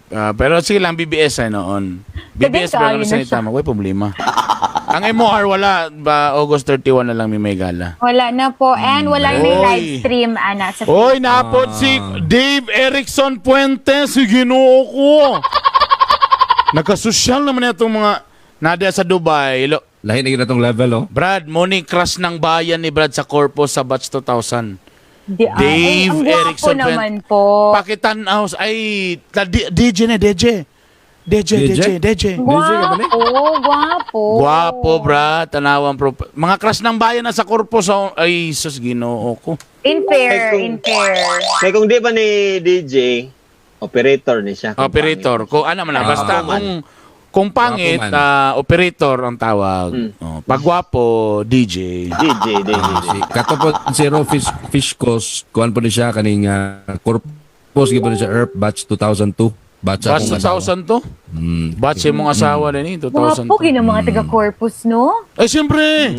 Pero sige lang, BBS ay noon. BBS Sabihin ba ka, naman yun sa na siya. itama? May problema. Ang MOR wala ba August 31 na lang may gala. Wala na po. And walang may Oy. live stream, Ana. Sa Hoy, napod si Dave Erickson Puente, si Ginoo ko. Nagkasosyal naman itong mga nada sa Dubai. Lahi na itong level, oh. Brad, morning crush ng bayan ni Brad sa Corpus sa batch 2000. Dave ang gwapo Erickson naman po. Pakitan House ay DJ na DJ. Gwapo. Gwapo, Brad. Tanawang mga crush ng bayan na sa Corpus. Ay, sus, Ginoo ko. In fair. Kaya kung di ba ni DJ, operator ni siya. Kung Operator. Kung ano man na. Basta man. kung pangit, Gwapo man. operator ang tawag. Pag gwapo, DJ. DJ. Katapos si Ro Fish Coast, kuhan po ni siya kaning Corpus, gibo ni siya Earth, batch 2002. Batch Batch akong asawa. 2000 to? Batch yung mga asawa din eh, 2000 Gwapo ng mga taga-corpus, no? Ay, siyempre!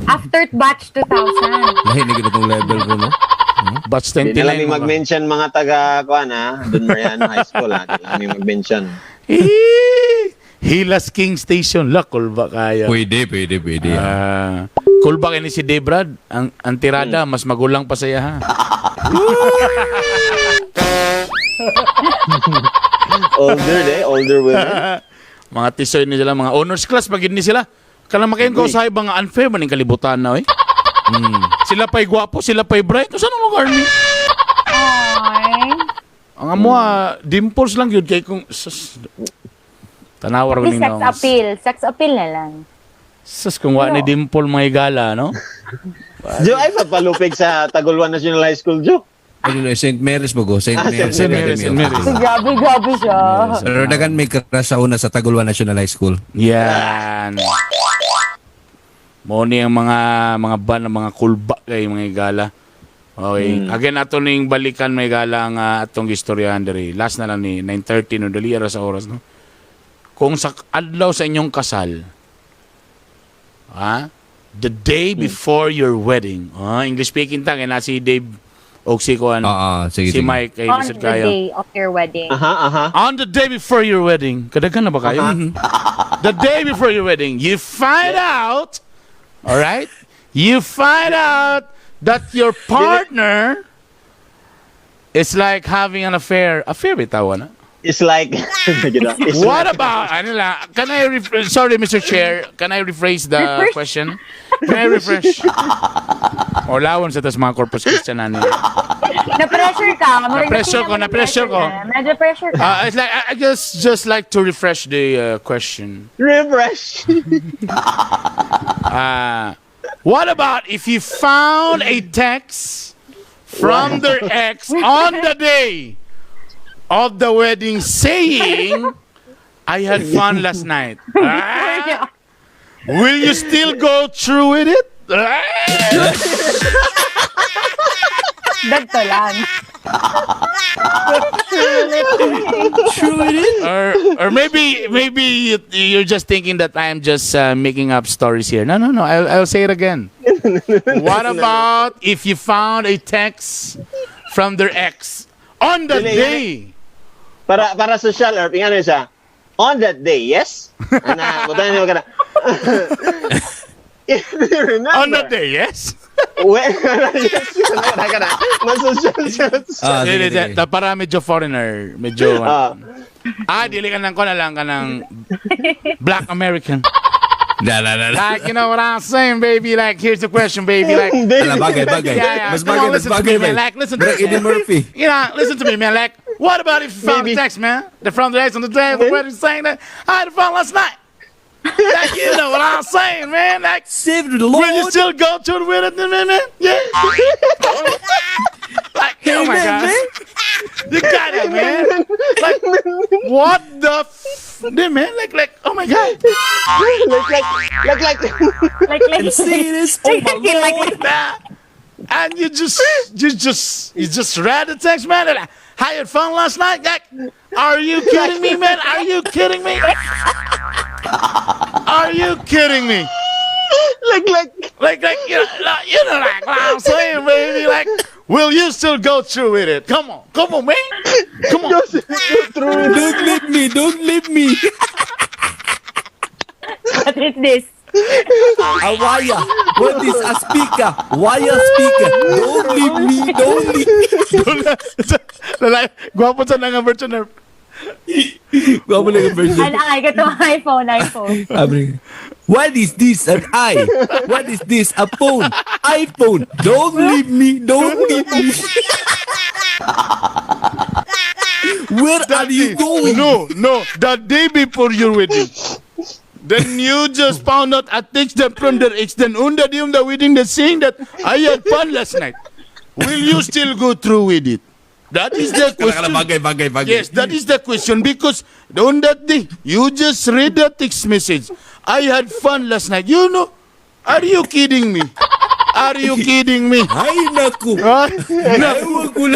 After batch 2000. Lahi na itong level ko, no? Batch Di 29. na lang mag-mention mga taga-kuan Don Mariano High School Di lang mag-mention. Hilas King Station. Lakol ba kaya? Pwede. Cool ba kayo ni si Debrad? Ang tirada, mas magulang pa saya ha. older women. Mga tisoy ni sila, mga honors class, pag ni sila. Kanang makayin ko sa ibang unfair man yung kalibutan na, eh. Sila pa'y gwapo, sila pa'y bright. Saan ang lugar ni? Ay. Ang amo, dimples lang yun. Kaya kung... Tanawar ko Sex appeal. Sex appeal na lang. Sus, kung wala ni dimple mga igala, no? Jo, ay papalupig sa Tagulwan National High School, Jo. Ano na, St. Mary's mo go? St. Mary's. St. Mary's, St. Mary's. Grabe siya. Pero dagan may crush sa una sa Tagulwan National High School. Yan. Moni ang mga ban, mga kulba kay mga igala. Okay. Again, ato ning balikan may igala ang atong istoryahan diri. Last na lang ni 9:30 no dali ara sa oras, no. Kung sa adlaw sa inyong kasal, the day before your wedding. English speaking ta kay na si Dave o si Kuan. Sige. Si Mike kay On lisod the kayo. day of your wedding. On the day before your wedding, kadagan na ba kayo? The day before your wedding, you find out, all right? You find out that your partner is like having an affair. Affair bitaw na. It's like What about, ano lang, can I sorry Mr. Chair, can I rephrase the question? Can I refresh? O lawon sa tas mga Corpus Christi na niya. Na-pressure ka. Na-pressure ko, na-pressure ko. Medyo pressure ka. It's like I just like to refresh the question. Refresh. What about if you found a text from their ex on the day of the wedding saying, "I had fun last night"? Will you still go through with it? Dagto lang. Or maybe you're just thinking that I'm just making up stories here. No. I'll say it again. What about if you found a text from their ex on that day? Para social or ano siya? On that day, yes? Butan niyo ka na. If you remember. On that day, yes? Yes, ka na. Masocial siya. Sige. Para medyo foreigner, medyo dili ka na lang ka ng Black American. Like, you know what I'm saying, baby? Like, here's the question, baby. Like, Bagay. yeah. Mas Come on, bagay, listen to me, man. Like, listen to me, Eddie man. Murphy. You know, listen to me, man. Like, what about if you found a text, man? The from the ex on the day of the wedding saying that I had fun last night. Like, you know what I'm saying, man. Like, Save the will you Lord. still go to the wedding, man? Yeah. Like, oh my God. You got it, man. Like, what the man? Like, oh my God. Like. See this? Oh my Lord. And you just read the text, man. And I had fun last night. Like, are you kidding me, man? Are you kidding me? Are you kidding me? Like, you know, like what I'm saying, baby. Like, will you still go through with it? Come on, man. Come on. Don't leave me. What is this? Awaya. What is a speaker? Waya speaker. Don't leave me. Lalaki, gwapo sa nga version na. Gwapo lang yung version. Ay, ito iPhone. What is this? An eye. What is this? A phone. iPhone. Don't leave me. Where are you going? No. The day before your wedding. Then you just found out a text them from their ex. Then on the day of the wedding, they're saying that I had fun last night. Will you still go through with it? That is the question. Bagay. Yes, that is the question. Because on that day, you just read the text message. I had fun last night. You know, are you kidding me? Are you kidding me? Ay, naku.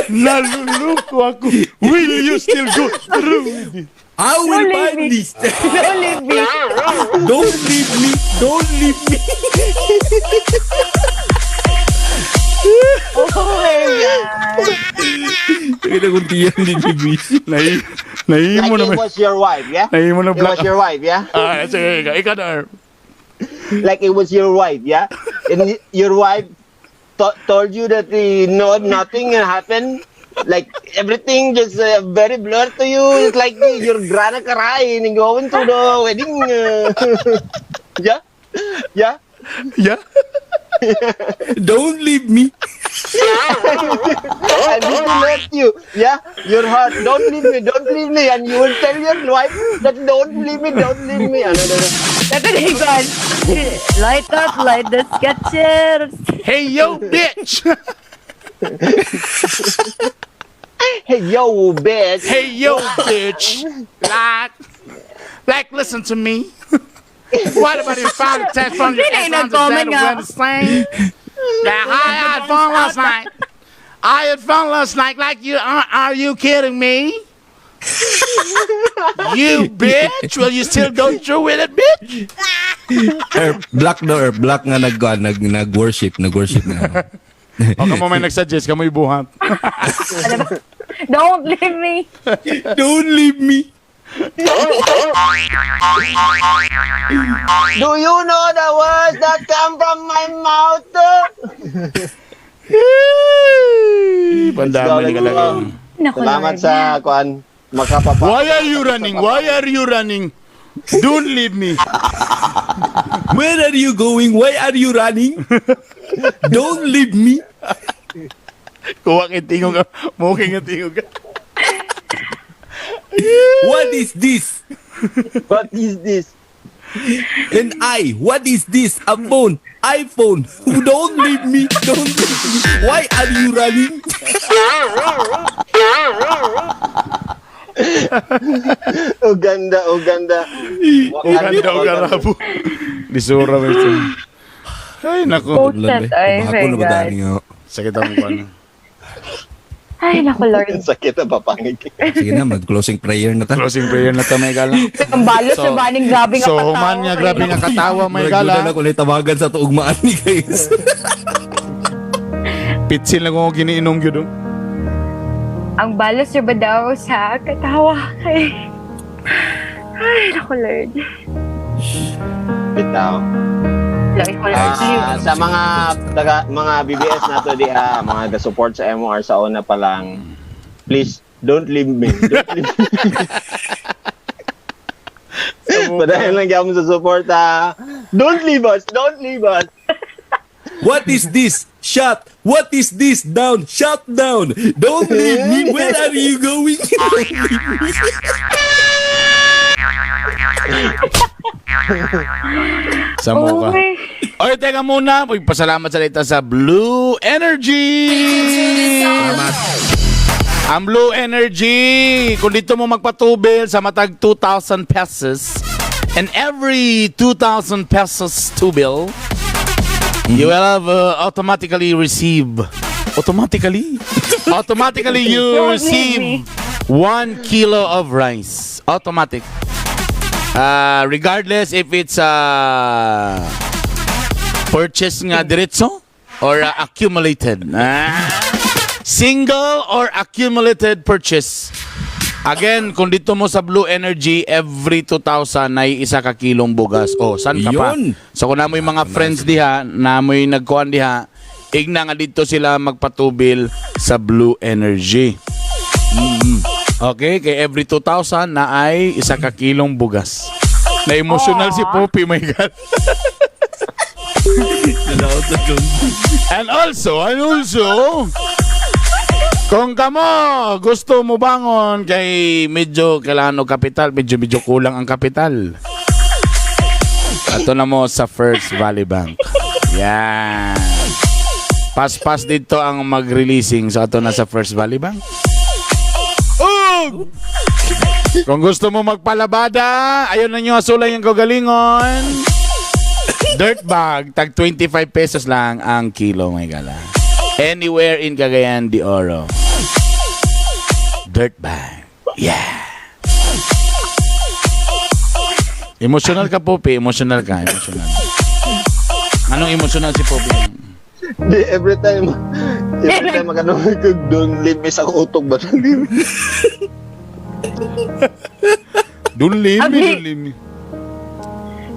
Naluluko ako. Will you still go through with it? I will buy this. Don't leave me. Don't leave me. Oh my God. Kaya kung tiyan din ni Bish. Nahimo Like it naman. was your wife, yeah? Nahimo na It was your wife, yeah? Sige, ikaw na. Like it was your wife, yeah? And your wife told you that nothing happened. Like everything just very blurred to you. It's like you're grana karain and going to the wedding. Yeah? Yeah? Don't leave me. I really love you. Yeah? Your heart. Don't leave me. And you will tell your wife that don't leave me. Ano. Ito na yung God. Light up, light the sketchers. Hey, yo, bitch! Hey, yo, bitch. Hey, yo, bitch! Like, listen to me. What about if you found a text from your ex on the day of the wedding saying that I had fun last night? I had fun last night. Like, are you kidding me? You bitch! Will you still go through with it, bitch? Black nga nag-worship na. O kamo may nagsuggest, kamo ibuhat. Don't leave me. Don't leave me. Do you know the words that come from my mouth? Pandamay ka lang. Naku, Salamat Lord. sa kuan makapapa. Why are you running? Don't leave me. Where are you going? Why are you running? Don't leave me. Kuha kitingog ka. Muking kitingog ka. What is this? What is this? And what is this? A phone. iPhone. Don't leave me. Don't leave me. Why are you running? O ganda, o ganda. Uganda o garabo. Disura mo ito. Ay, nako. Posted. Ay, Ako my na ba God. dahil nga? Sakit ang mukha na. Ay, naku, Lord. Sakit ang papangig. Sige na, mag-closing prayer na ta. Closing prayer na ta, may gala. Ang balos sa baning grabe nga So, katawa. man nga, grabe nga katawa, may Nagduda gala. na ko ulit tawagan sa tuugmaan ni guys. Pitsil lang ako giniinom yun. Ang balos niya ba daw sa katawa? Ay, naku, Lord. Bitaw. Lagi ko lang Sa mga BBS nato diha, mga ga-support sa MOR sa una pa lang, please don't leave me. Don't leave me. Padayon lang gyapon sa support ha. Don't leave us. Don't leave us. What is this? Shut. What is this? Down. Shut down. Don't leave me. Where are you going? Sa mukha. Oy, teka muna. Pasalamat sa dito sa Blue Energy. Salamat. Ang Blue Energy, kung dito mo magpatubil sa matag 2,000 pesos, and every 2,000 pesos tubil, you will have automatically you receive 1 kilo of rice. Automatic. Regardless if it's purchase nga diretso or accumulated. Single or accumulated purchase. Again, kung dito mo sa Blue Energy, every 2,000 ay isa ka kilong bugas. Oh, saan ka pa? Yun. So kung namoy mga friends diha, namoy nagkuhan diha, igna nga dito sila magpatubil sa Blue Energy. Okay, kay every 2,000 na ay isa ka kilong bugas. Na-emotional si Poppy, my God. And also, kung kamo gusto mo bangon kay medyo kailangan og kapital, medyo kulang ang kapital. Ato na mo sa First Valley Bank. Yan. Pas dito ang mag-releasing, so ato na sa First Valley Bank. Kung gusto mo magpalabada, ayun na nyo, asulay yung kagalingon. Dirt bag, tag 25 pesos lang ang kilo, may gala. Anywhere in Cagayan de Oro. Dirt bag. Yeah. Emotional ka, Poppy. Emotional ka. Emotional. Anong emotional si Poppy? Di, every time magano ko don't leave me sa utog ba? Don't leave me.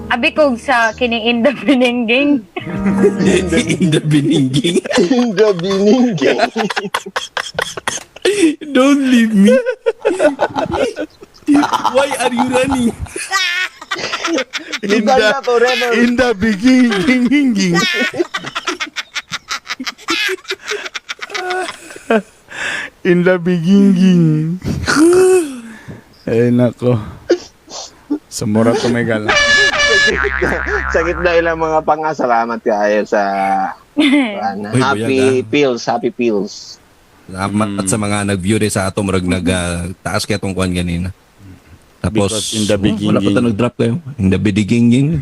Abi kog sa kining in the biningging. In the biningging. In the biningging. Don't leave me. Why are you running? Uganda forever. In the beginning. In the beginning. Ay, nako. Sumura ko may gala. Sakit na ilang mga pangasalamat kayo sa happy pills. Salamat at sa mga nag-view rin sa ato, marag nag-taas kaya itong kuhan ganina. Tapos, Because in the beginning. wala pa ito nag-drop kayo. In the beginning.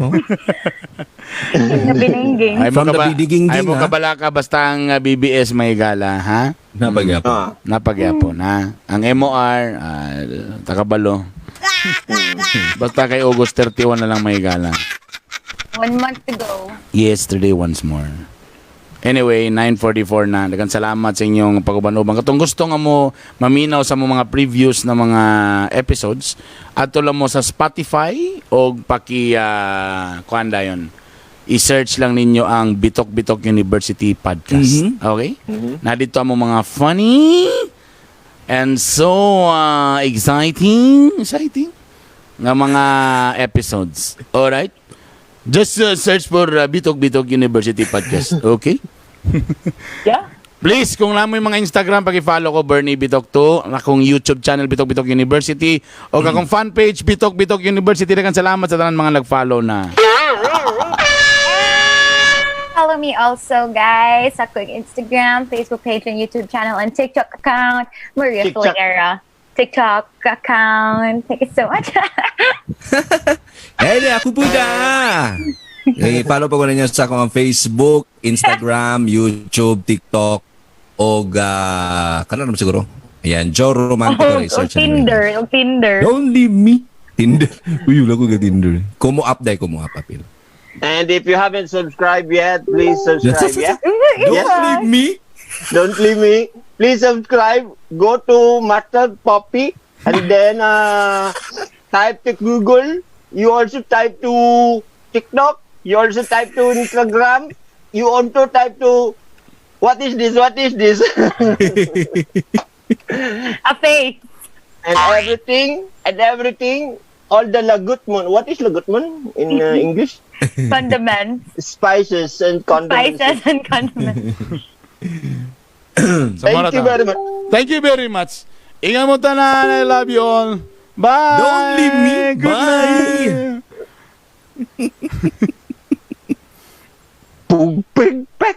In the biningging. From From the beginning, ay mo ha? kabala ka basta ang BBS may gala, ha? Napagyapo. Napagyapo na. Ang MOR, takabalo. Basta kay August 31 na lang may gala. 1 month to go. Yesterday once more. Anyway, 9:44 na. Daghang salamat sa inyong pag-uban-uban. Katong gusto nga mo maminaw sa mga previews na mga episodes, ato lang mo sa Spotify o kuan dayon. I-search lang ninyo ang Bitok University Podcast. Okay? Na dito ang mga funny and so exciting nga mga episodes. Alright? Just search for Bitog University Podcast. Okay? Yeah. Please, kung lang mo yung mga Instagram, pag-follow ko, Bernie Bitok 2, akong YouTube channel, Bitok University, o akong fan page, Bitok University. Dagan salamat sa tanan mga nag-follow na. Follow me also, guys, sa quick Instagram, Facebook page, and YouTube channel, and TikTok account, Maria TikTok. Filera. TikTok account. Thank you so much. Eh, ako po na! Follow pa ko na niya sa akong Facebook, Instagram, YouTube, TikTok, o kanan naman siguro. Ayan, Joe Romantico. O Tinder. Don't leave me. Tinder. Uy, wala ko ka Tinder. Kumo up, apil. And if you haven't subscribed yet, please subscribe. Yeah? Don't leave me. Don't leave me. Please subscribe. Go to Master Poppy and then type to Google. You also type to TikTok. You also type to Instagram. You also type to what is this? What is this? A face. and everything. All the lagutmon. What is lagutmon in English? Condiments. Spices and condiments. Spices and condiments. Thank you very much. Thank you very much. Ingat mo tanan. I love you all. Bye. Don't leave me. Good Bye. night. Pug, pig, peg.